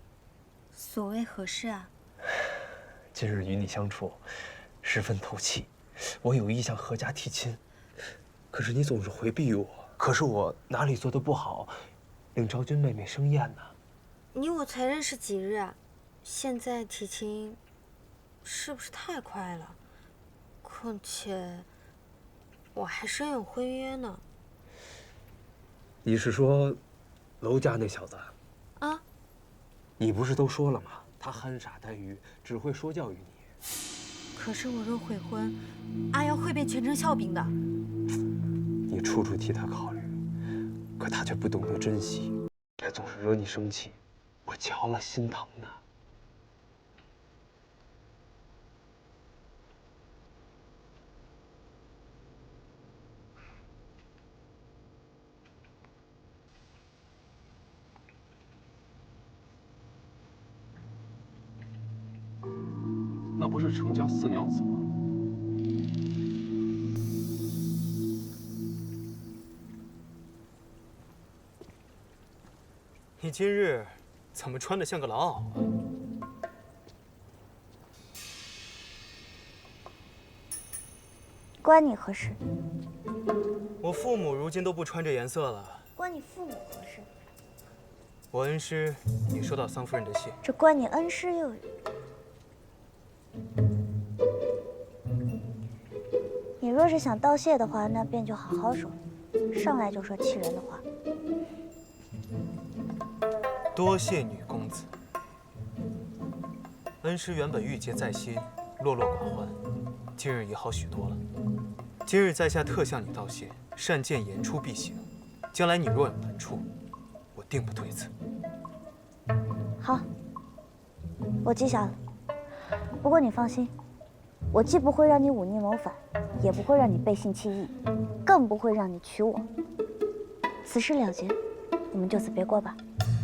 所谓何事啊？今日与你相处，十分投契，我有意向何家提亲，可是你总是回避我。可是我哪里做得不好，令昭君妹妹生厌呢？你我才认识几日啊？现在提亲，是不是太快了？况且，我还身有婚约呢。你是说，娄家那小子？啊？你不是都说了吗？他憨傻待鱼，只会说教于你。可是我若悔婚，阿瑶会变全城笑柄的。你处处替他考虑，可他却不懂得珍惜，还总是惹你生气，我瞧了心疼呢。那不是程家四娘子吗？你今日怎么穿得像个老媪啊？关你何事？我父母如今都不穿这颜色了。关你父母何事？我恩师已收到桑夫人的信。这关你恩师又有？你若是想道谢的话，那便就好好说，上来就说气人的话。多谢女公子。恩师原本郁结在心，落落寡欢，今日已好许多了。今日在下特向你道谢，善见言出必行。将来你若有难处，我定不推辞。好，我记下了。不过你放心，我既不会让你忤逆谋反，也不会让你背信弃义，更不会让你娶我。此事了结，我们就此别过吧。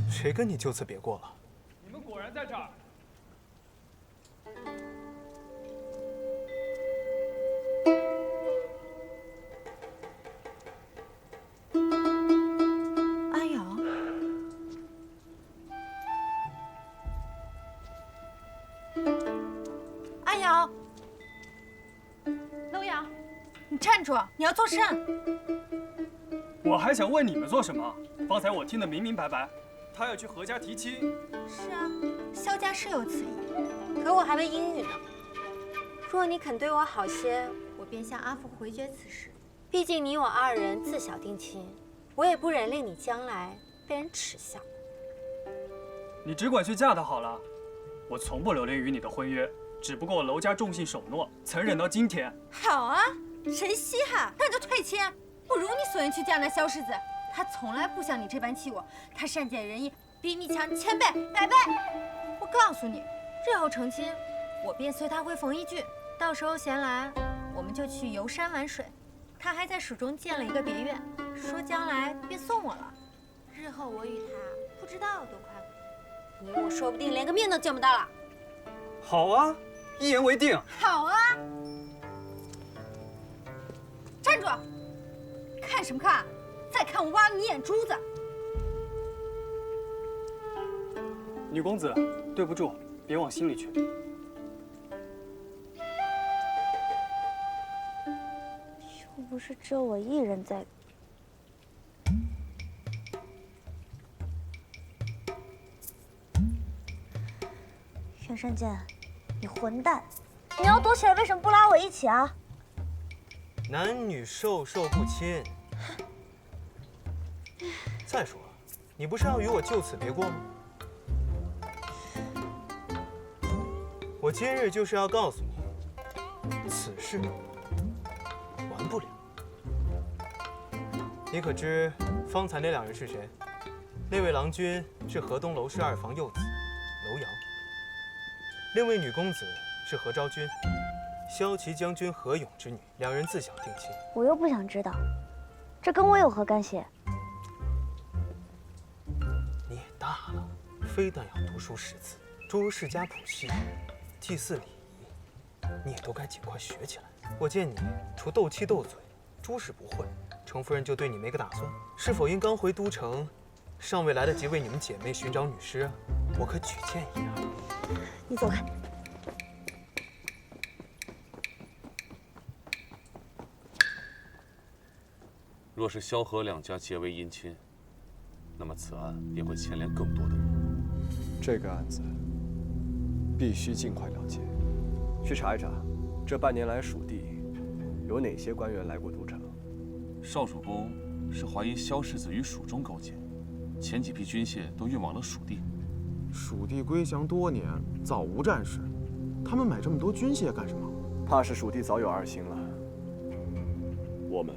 谁跟你就此别过了？你们果然在这儿。阿瑶，阿瑶，楼阳，你站住！你要做甚？我还想问你们做什么？方才我听得明明白白，他要去何家提亲。是啊，萧家是有此意，可我还未应允呢。若你肯对我好些，我便向阿父回绝此事。毕竟你我二人自小定亲，我也不忍令你将来被人耻笑。你只管去嫁他好了，我从不留恋于你的婚约，只不过我娄家重信守诺，曾忍到今天。好啊，谁稀罕，那就退亲。不如你所愿去嫁那萧世子，他从来不像你这般欺我，他善解人意，比你强1000倍100倍。我告诉你，日后成亲，我便随他回冯一郡，到时候闲来，我们就去游山玩水。他还在蜀中建了一个别院，说将来便送我了。日后我与他不知道有多快活，你我说不定连个面都见不到了。好啊，一言为定。好啊！站住！看什么看？再看我挖了你眼珠子！女公子，对不住，别往心里去。又不是只有我一人在。袁山剑，你混蛋！你要躲起来，为什么不拉我一起啊？男女授受不亲。再说，你不是要与我就此别过吗？我今日就是要告诉你，此事完不了。你可知方才那2人是谁？那位郎君是河东娄氏2房幼子娄瑶，另位女公子是何昭君，骁骑将军何勇之女，2人自小定亲。我又不想知道，这跟我有何干系？你也大了，非但要读书识字，诸如世家谱系、祭祀礼仪，你也都该尽快学起来。我见你除斗气斗嘴，诸事不会，程夫人就对你没个打算。是否因刚回都城，尚未来得及为你们姐妹寻找女尸，我可举荐一二。你走开。若是萧何两家结为姻亲，那么此案便会牵连更多的人。这个案子必须尽快了结。去查一查，这半年来蜀地有哪些官员来过都城？少主公是怀疑萧世子与蜀中勾结，前几批军械都运往了蜀地。蜀地归降多年，早无战事，他们买这么多军械干什么？怕是蜀地早有二心了。我们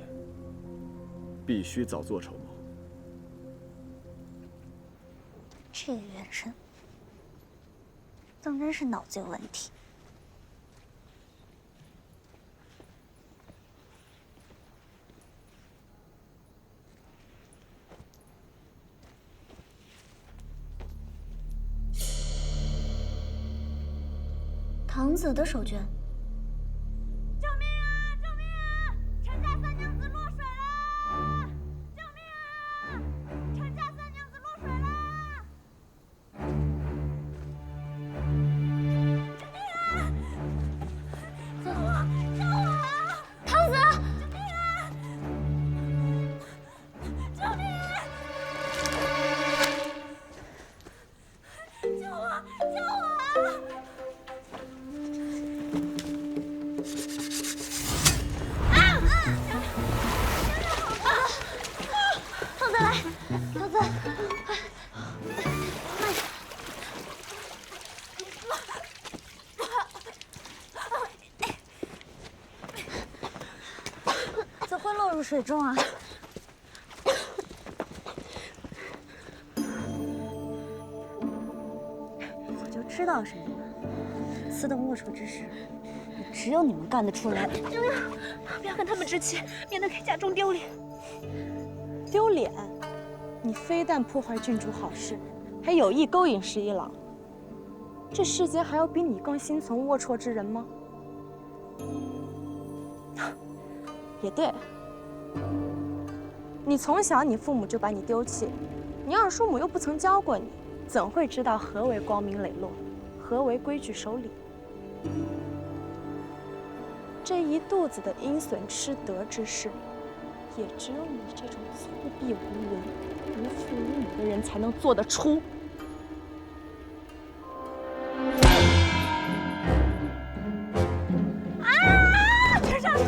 必须早做筹谋。这个元神，当真是脑子有问题。唐子的手绢。救命啊！救命啊！陈家三娘子落水了！救命啊！陈家三娘子落水了！救命啊！救我！救我！唐子！救命啊！救命啊！救我！救我！唐子来，唐子，怎会落入水中啊？我就知道是你们，此等龌龊之事，只有你们干得出来。救命！不要跟他们置气，免得给家中丢脸。丢脸？你非但破坏郡主好事，还有意勾引十一郎。这世间还有比你更心存龌龊之人吗？也对，你从小你父母就把你丢弃，你二叔母又不曾教过你，怎会知道何为光明磊落，何为规矩守礼？这一肚子的阴损吃德之事，也只有你这种粗鄙无伦、无父无母的人才能做得出。啊！陈少商！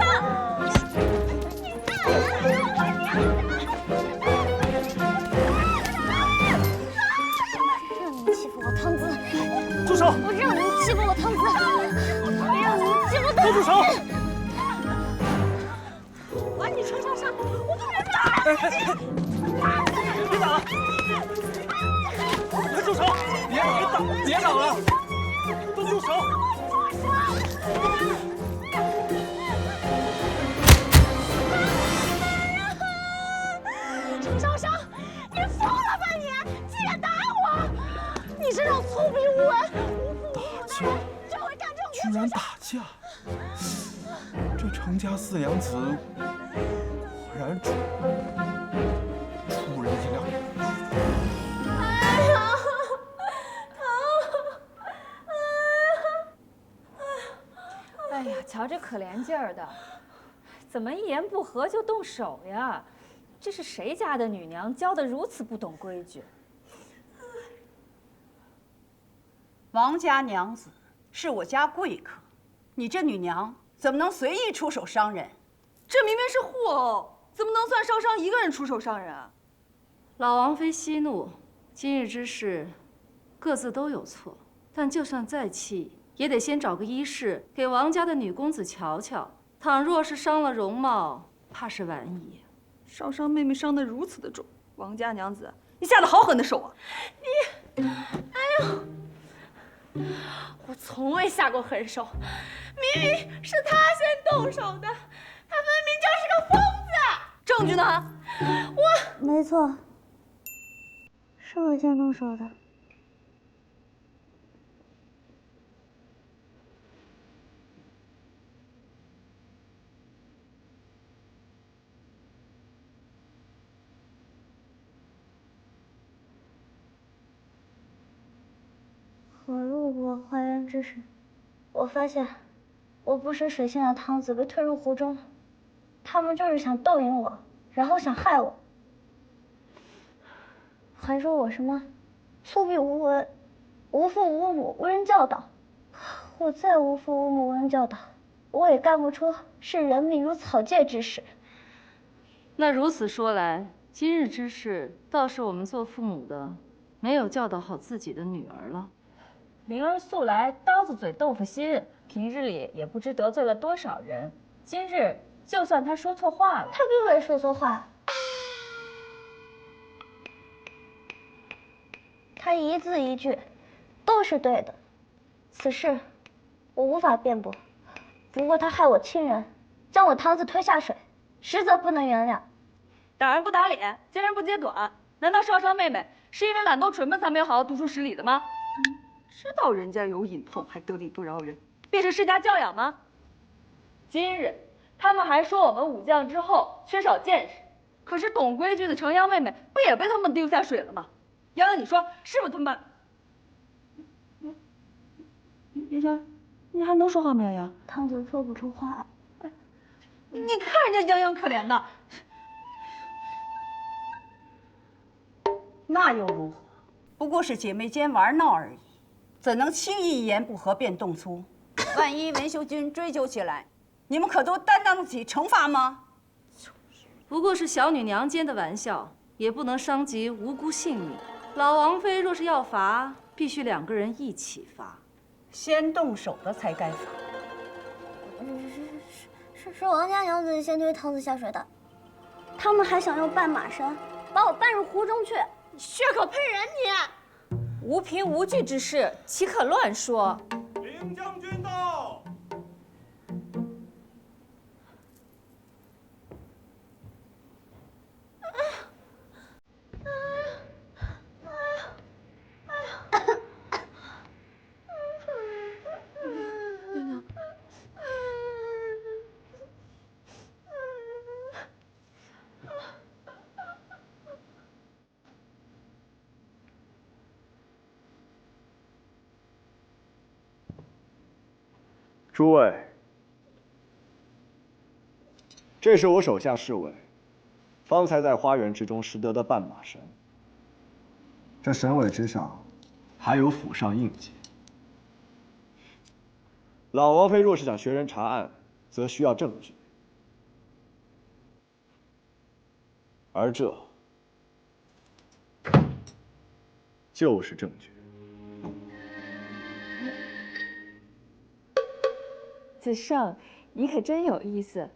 让你们欺负我唐子！住手！我让你们欺负我唐子！我让你们欺负唐子！都住手！管你陈少商，我不能打！别打了！快住手！别打了！都住手！陈少商，你疯了吧你！竟敢打我！你这种粗鄙无闻、无父无母的人，就会干这种居然打架！这程家四娘子果然出人意料。哎呀，哎呀，瞧这可怜劲儿的，怎么一言不合就动手呀？这是谁家的女娘教得如此不懂规矩？王家娘子是我家贵客，你这女娘怎么能随意出手伤人？这明明是互殴，怎么能算少商一个人出手伤人啊？老王妃息怒，今日之事，各自都有错，但就算再气，也得先找个医士给王家的女公子瞧瞧。倘若是伤了容貌，怕是晚矣。少商妹妹伤得如此的重，王家娘子，你下了好狠的手啊！你，哎呦，我从未下过狠手，明明是他先动手的，他分明就是个疯子。证据呢？我没错，是我先动手的。我路过花园之时，我发现我不识水性的汤子被推入湖中，他们就是想逗引我，然后想害我，还说我什么粗鄙无闻、无父无母、无人教导。我再无父无母无人教导，我也干不出视人命如草芥之事。那如此说来，今日之事倒是我们做父母的没有教导好自己的女儿了。灵儿素来刀子嘴豆腐心，平日里也不知得罪了多少人。今日就算她说错话了，她并未说错话，她一字一句都是对的。此事我无法辩驳，不过她害我亲人，将我堂子推下水，实则不能原谅。打人不打脸，揭人不揭短，难道少少妹妹是因为懒惰蠢笨才没有好好读书识礼的吗？知道人家有隐痛，还得理不饶人，便是世家教养吗？今日他们还说我们武将之后缺少见识，可是懂规矩的程阳妹妹不也被他们丢下水了吗？洋洋，你说是不是他们？洋洋，你还能说话吗？洋洋，堂子说不出话。你看人家洋洋可怜的。那又如何？不过是姐妹间玩闹而已，怎能轻易一言不合便动粗？万一文秀君追究起来，你们可都担当得起惩罚吗？不过是小女娘间的玩笑，也不能伤及无辜性命。老王妃若是要罚，必须2个人一起罚，先动手的才该罚。是王家娘子先推堂子下水的，他们还想用绊马绳把我绊入湖中去，血口喷人你！无凭无据之事，岂可乱说？领将军到。诸位，这是我手下侍卫方才在花园之中拾得的绊马绳。这绳尾之上还有府上印记。老王妃若是想学人查案，则需要证据，而这就是证据。子胜，你可真有意思，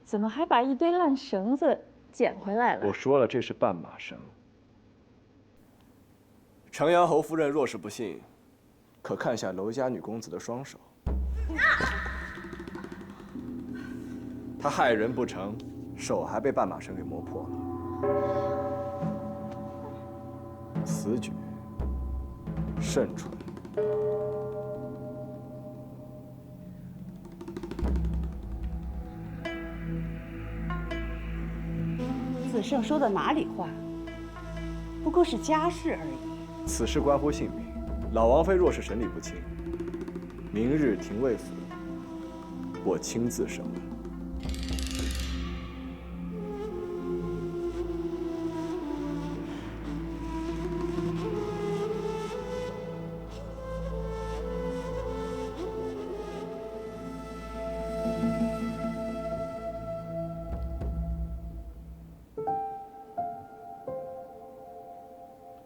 怎么还把一堆烂绳子捡回来了？我说了，这是绊马绳。程阳侯夫人若是不信，可看下娄家女公子的双手。她害人不成，手还被绊马绳给磨破了。此举甚蠢。子胜说的哪里话？不过是家事而已。此事关乎性命，老王妃若是审理不清，明日廷尉府我亲自审问。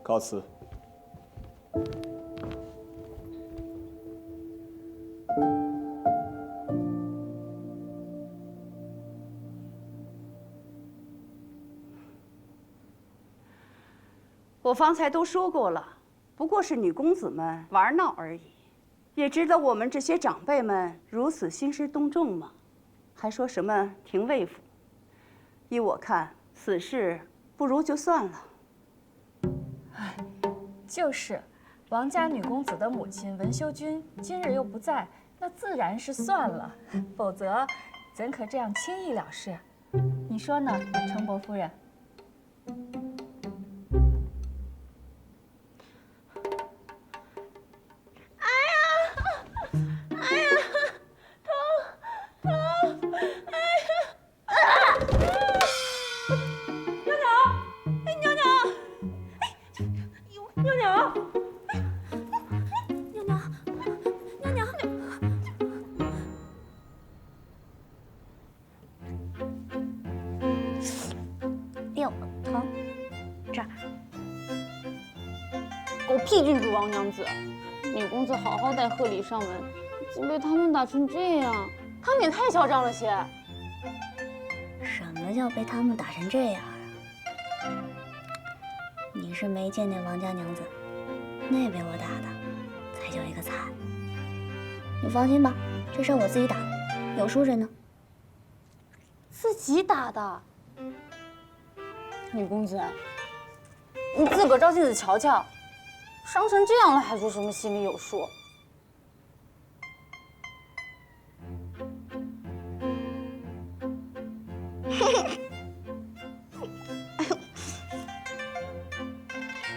告辞。我方才都说过了，不过是女公子们玩闹而已，也值得我们这些长辈们如此兴师动众吗？还说什么廷尉府？依我看，此事不如就算了。就是，王家女公子的母亲文修君今日又不在，那自然是算了，否则怎可这样轻易了事？你说呢，程伯夫人？狗屁郡主王娘子，你公子好好待贺礼上门，竟被他们打成这样，他们也太嚣张了些。什么叫被他们打成这样啊？你是没见那王家娘子，那被我打的才叫一个惨。你放心吧，这事我自己打，有书谁呢？自己打的。女公子，你自个儿照镜子瞧瞧。伤成这样了，还说什么心里有数？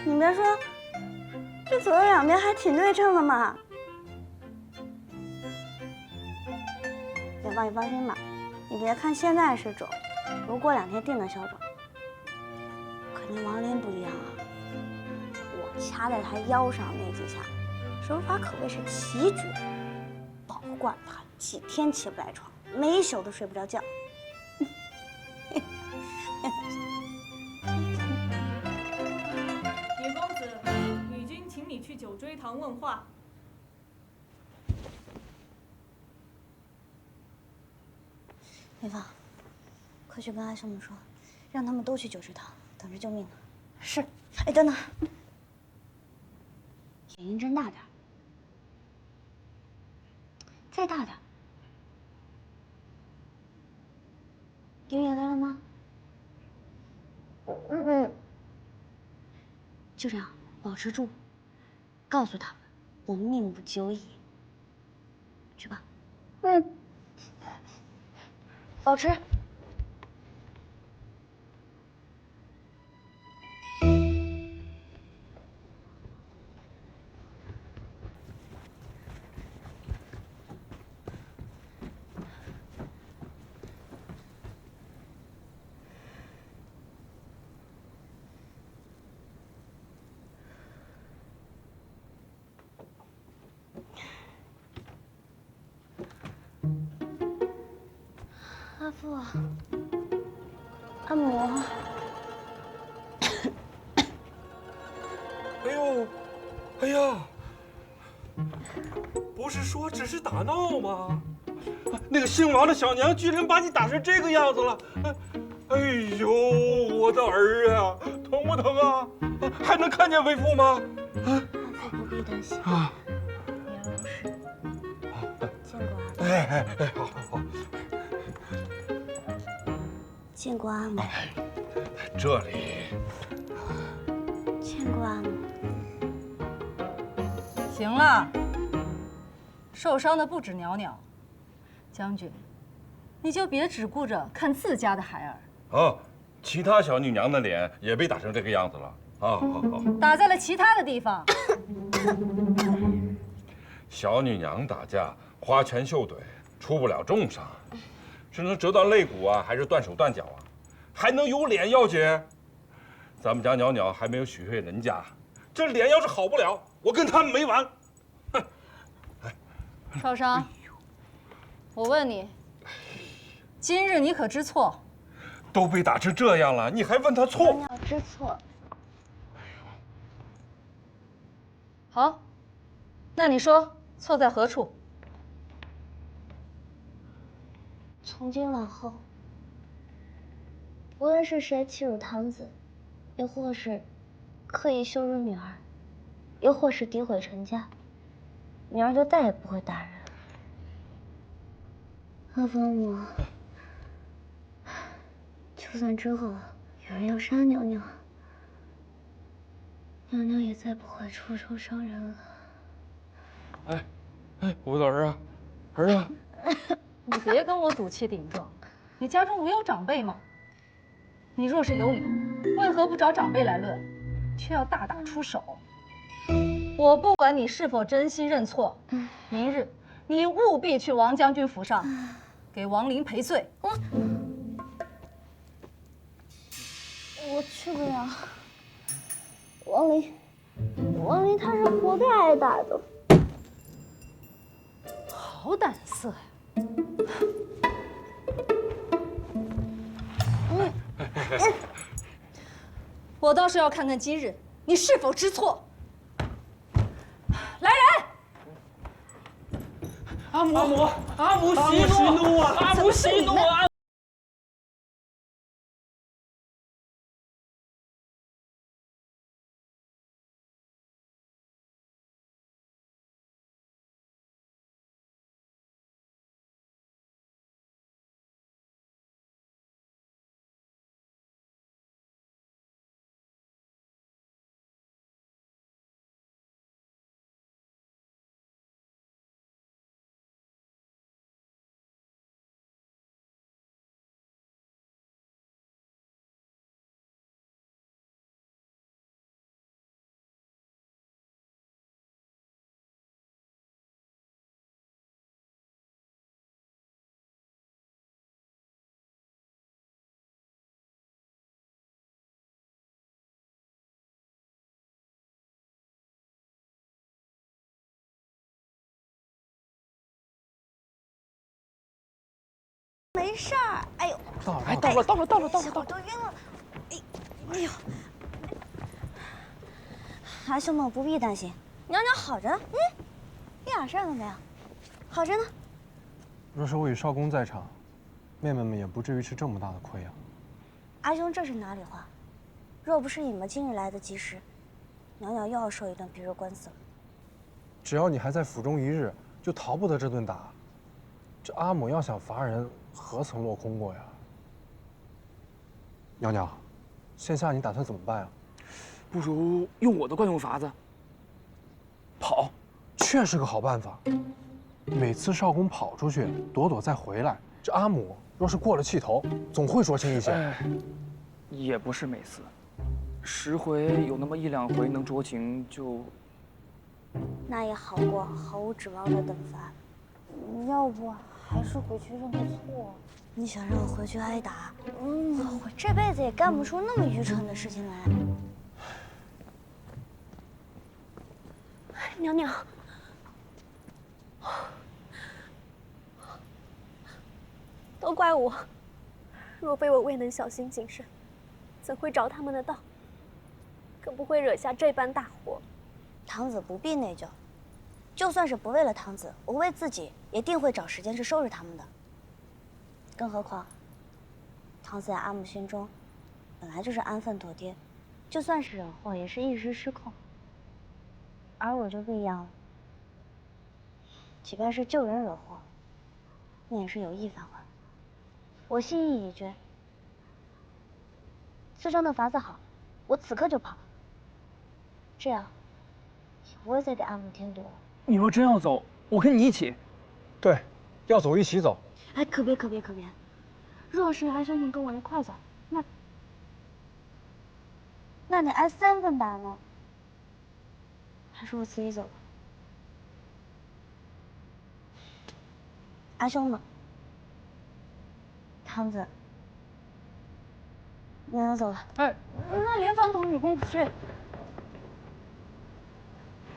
你别说，这左右两边还挺对称的嘛。元芳，你放心吧，你别看现在是肿，如过2天定能消肿。可那王林不一样啊。掐在他腰上那几下，手法可谓是奇绝，保管他几天起不来床，每一宿都睡不着觉。李公子，女君请你去九锥堂问话。元芳，快去跟阿兄们说，让他们都去九锥堂，等着救命呢。是。哎，等等。眼睛睁大点，再大点。有眼泪了吗？就这样，保持住，告诉他们我命不久矣。去吧。保持。阿父，阿母。哎呦，哎呀，不是说只是打闹吗？那个姓王的小娘居然把你打成这个样子了！哎呦，我的儿啊，疼不疼啊？还能看见为父吗？阿父不必担心啊，别有事。见过阿母。哎，好。见过阿母。这里。见过阿母。行了，受伤的不止袅袅。将军，你就别只顾着看自家的孩儿。啊，其他小女娘的脸也被打成这个样子了。好。打在了其他的地方。小女娘打架花拳绣腿，出不了重伤。是能折断肋骨啊，还是断手断脚啊？还能有脸要紧？咱们家袅袅还没有许配人家，这脸要是好不了，我跟他们没完。少商，我问你，今日你可知错？都被打成这样了，你还问他错？袅袅知错。好，那你说错在何处？从今往后，无论是谁欺辱堂子，又或是刻意羞辱女儿，又或是诋毁陈家，女儿就再也不会打人。阿父母，就算之后有人要杀袅袅，袅袅也再不会出手伤人了。我的儿啊，儿啊！你别跟我赌气顶撞，你家中没有长辈吗？你若是有理，为何不找长辈来论，却要大打出手？我不管你是否真心认错，明日你务必去王将军府上给王林赔罪。我去不了。王林他是活该挨打的。好胆色呀！我倒是要看看今日你是否知错。来人！阿母，息怒啊！阿母息怒啊！没事儿，哎呦，到了，我都晕了，哎呦，阿兄们不必担心，娘娘好着呢，一点事儿都没有，好着呢。若是我与少公在场，妹妹们也不至于吃这么大的亏啊。阿兄这是哪里话？若不是你们今日来得及时，娘娘又要受一顿皮肉官司了。只要你还在府中一日，就逃不得这顿打。这阿母要想伐人，何曾落空过呀？娘娘，现下你打算怎么办啊？不如用我的惯用法子，跑，确是个好办法。每次少公跑出去，躲躲再回来，这阿母若是过了气头，总会说情一些。也不是每次，10回有那么1、2回能酌情就。那也好过毫无指望的等罚。要不还是回去认个错。你想让我回去挨打？我这辈子也干不出那么愚蠢的事情来。娘娘，都怪我，若非我未能小心谨慎，怎会着他们的道？更不会惹下这般大祸。堂子不必内疚，就算是不为了堂子，我为自己也定会找时间去收拾他们的。更何况，堂子在阿母心中本来就是安分妥帖，就算是惹祸，也是一时失控。而我就不一样了，即便是救人惹祸，那也是有意返还。我心意已决，四张的法子好，我此刻就跑。这样，也不会再给阿母添堵了。你若真要走，我跟你一起。对，要走一起走。哎，可别！若是阿兄能跟我一块走，那得挨3分打呢。还是我自己走吧。阿兄呢？堂子，娘娘走了。哎，那连房同女公子去。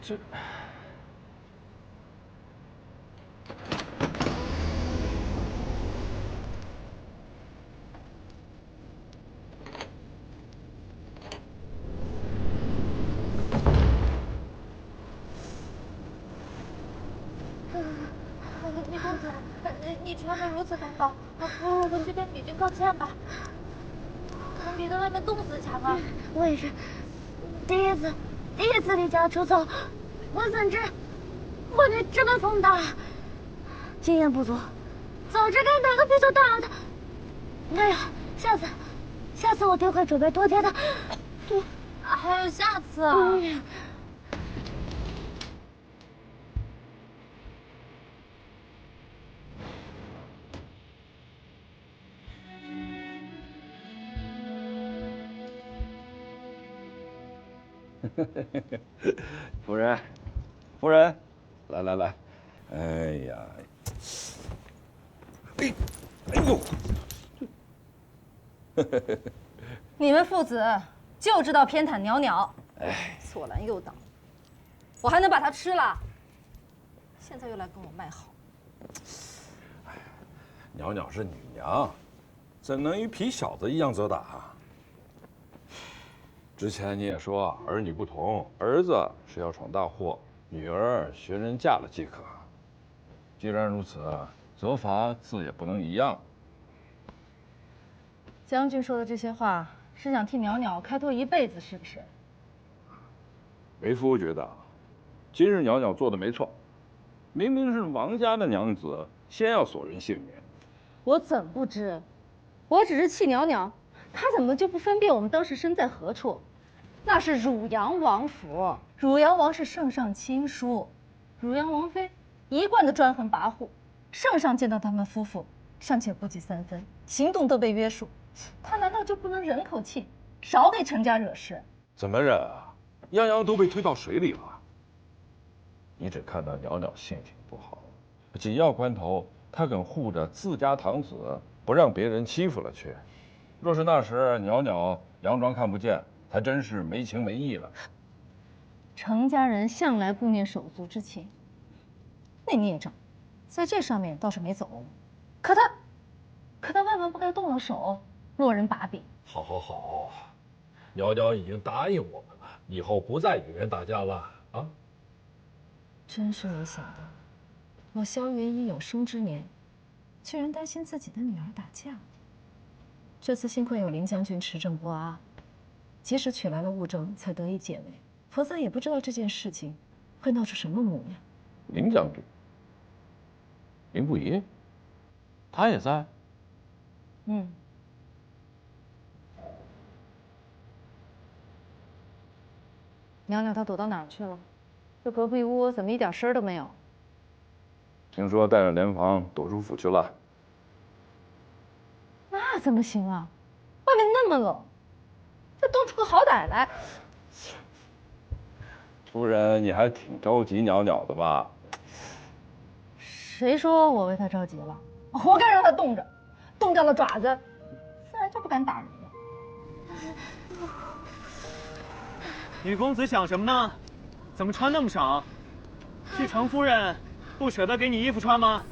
这。女公子，你穿得如此单薄，不如我们去跟女君告歉吧。总比在外面冻死强啊！我也是，第一次离家出走，我怎知会这么风大？经验不足，早知该打个比较大的。哎呀，下次我定会准备多添的。还有下次啊！夫人，夫人，来，哎呀，哎呦！你们父子就知道偏袒袅袅，哎，左拦右挡，我还能把他吃了？现在又来跟我卖好。袅袅是女娘，怎能与皮小子一样责打？之前你也说儿女不同，儿子是要闯大祸，女儿学人嫁了即可。既然如此，责罚自也不能一样。将军说的这些话，是想替袅袅开脱一辈子，是不是？为夫觉得，今日袅袅做的没错，明明是王家的娘子，先要索人性命。我怎不知？我只是气袅袅，她怎么就不分辨我们当时身在何处？那是汝阳王府，汝阳王是圣上亲疏，汝阳王妃一贯的专横跋扈。圣上见到他们夫妇，尚且不及3分，行动都被约束，他难道就不能忍口气，少给陈家惹事？怎么忍啊？样样都被推到水里了。你只看到袅袅性情不好，紧要关头，她肯护着自家堂子，不让别人欺负了去。若是那时袅袅佯装看不见，还真是没情没义了。程家人向来不念手足之情，那孽障，在这上面倒是没走。可他万万不该动了手，落人把柄。好，好，好，袅袅已经答应我们了，以后不再与人打架了啊！真是没想到，我萧元一有生之年，居然担心自己的女儿打架。这次幸亏有林将军持证不阿，及时取来了物证，才得以解围。否则也不知道这件事情会闹出什么模样。林将军，林不疑，他也在。嗯。袅袅她躲到哪儿去了？这隔壁屋怎么一点声都没有？听说带着联防躲出府去了。那怎么行啊？外面那么冷，再冻出个好歹来。夫人，你还挺着急袅袅的吧？谁说我为他着急了？活该让他冻着，冻掉了爪子，自然就不敢打人了。女公子想什么呢？怎么穿那么少？是程夫人不舍得给你衣服穿吗？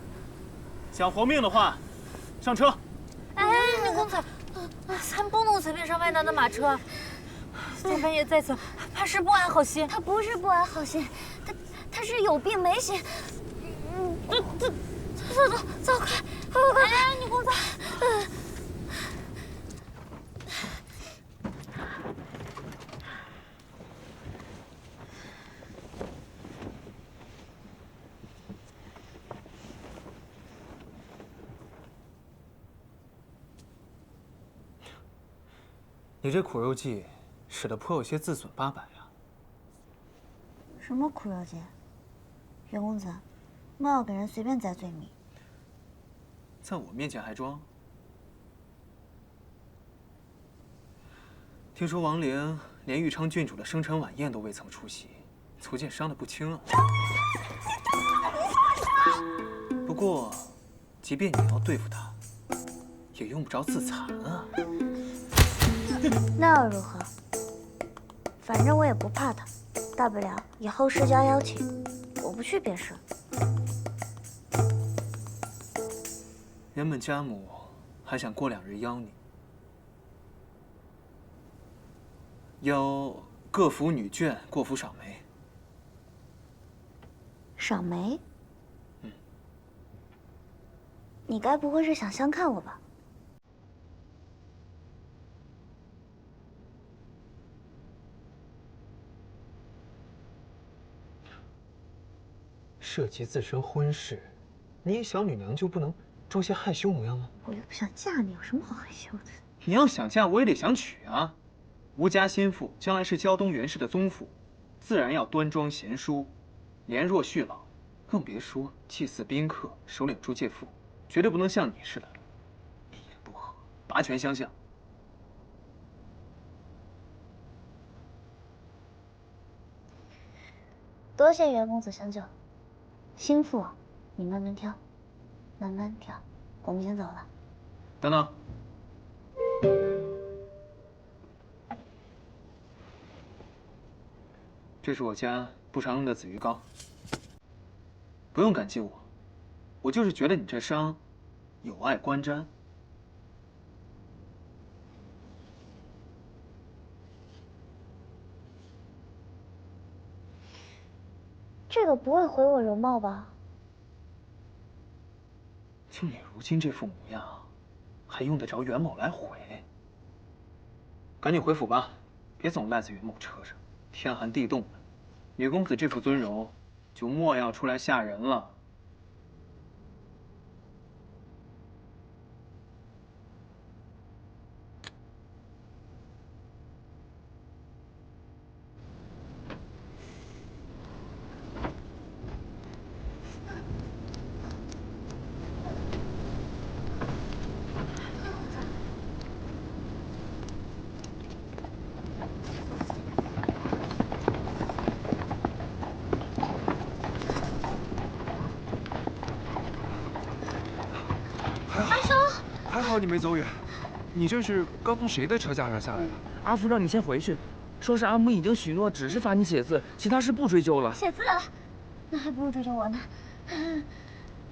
想活命的话，上车。哎，女公子，咱不能随便上外男的马车。再半夜在此，怕是不安好心。他不是不安好心，他是有病没心。走开，快！哎，女公子。你这苦肉计，使得颇有些自损八百啊！什么苦肉计？袁公子，莫要给人随便栽罪名。在我面前还装？听说王陵连玉昌郡主的生辰晚宴都未曾出席，足见伤得不轻啊。不过，即便你要对付他，也用不着自残啊。那又如何？反正我也不怕他，大不了以后施加邀请，我不去便是。原本家母还想过2日邀你，邀各府女眷过府赏梅。赏梅？嗯。你该不会是想相看我吧？涉及自身婚事，你一小女娘就不能装些害羞模样吗？我又不想嫁你，有什么好害羞的？你要想嫁，我也得想娶啊。吴家心腹将来是胶东袁氏的宗父，自然要端庄贤淑，怜弱恤老，更别说祭祀宾客、首领诸介妇，绝对不能像你似的一言不合，拔拳相向。多谢袁公子相救。心腹，你慢慢挑，慢慢挑。我们先走了。等等，这是我家不常用的紫鱼膏，不用感激我，我就是觉得你这伤有碍观瞻。这个不会毁我容貌吧？就你如今这副模样，还用得着袁某来毁？赶紧回府吧，别总赖在袁某车上。天寒地冻的，女公子这副尊容，就莫要出来吓人了。还好你没走远，你这是刚从谁的车架上下来的？阿福让你先回去，说是阿母已经许诺只是罚你写字，其他事不追究了。写字了，那还不如追究我呢。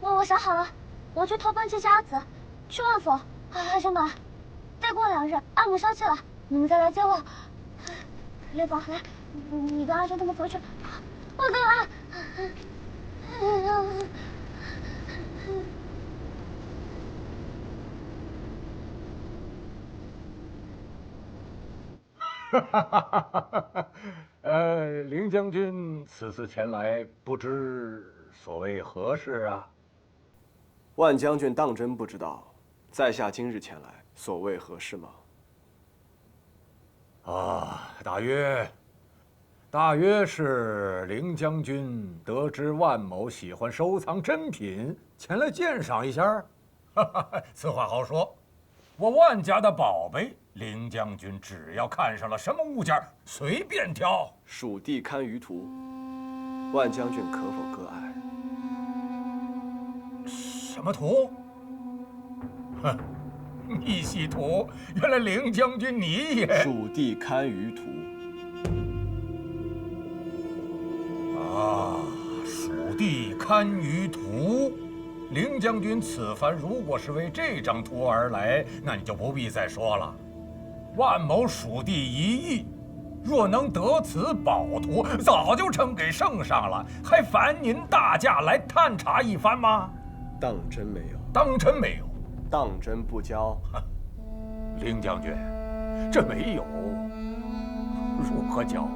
我想好了，我去投奔接家子，去万府。兄长，再过2日阿母消气了，你们再来接我。雷宝，来，你跟阿珍他们回去，我跟来。凌将军此次前来，不知所谓何事啊？万将军当真不知道，在下今日前来，所谓何事吗？大约是凌将军得知万某喜欢收藏珍品，前来鉴赏一下。此话好说，我万家的宝贝。凌将军只要看上了什么物件，随便挑。蜀地堪舆图，万将军可否割爱？什么图？哼，逆袭图！原来凌将军你也……蜀地堪舆图。蜀地堪舆图。凌将军此番如果是为这张图而来，那你就不必再说了。万某蜀地1亿，若能得此宝图，早就呈给圣上了，还烦您大驾来探查一番吗？当真没有。当真没有。当真不交。凌将军，这没有，如何交？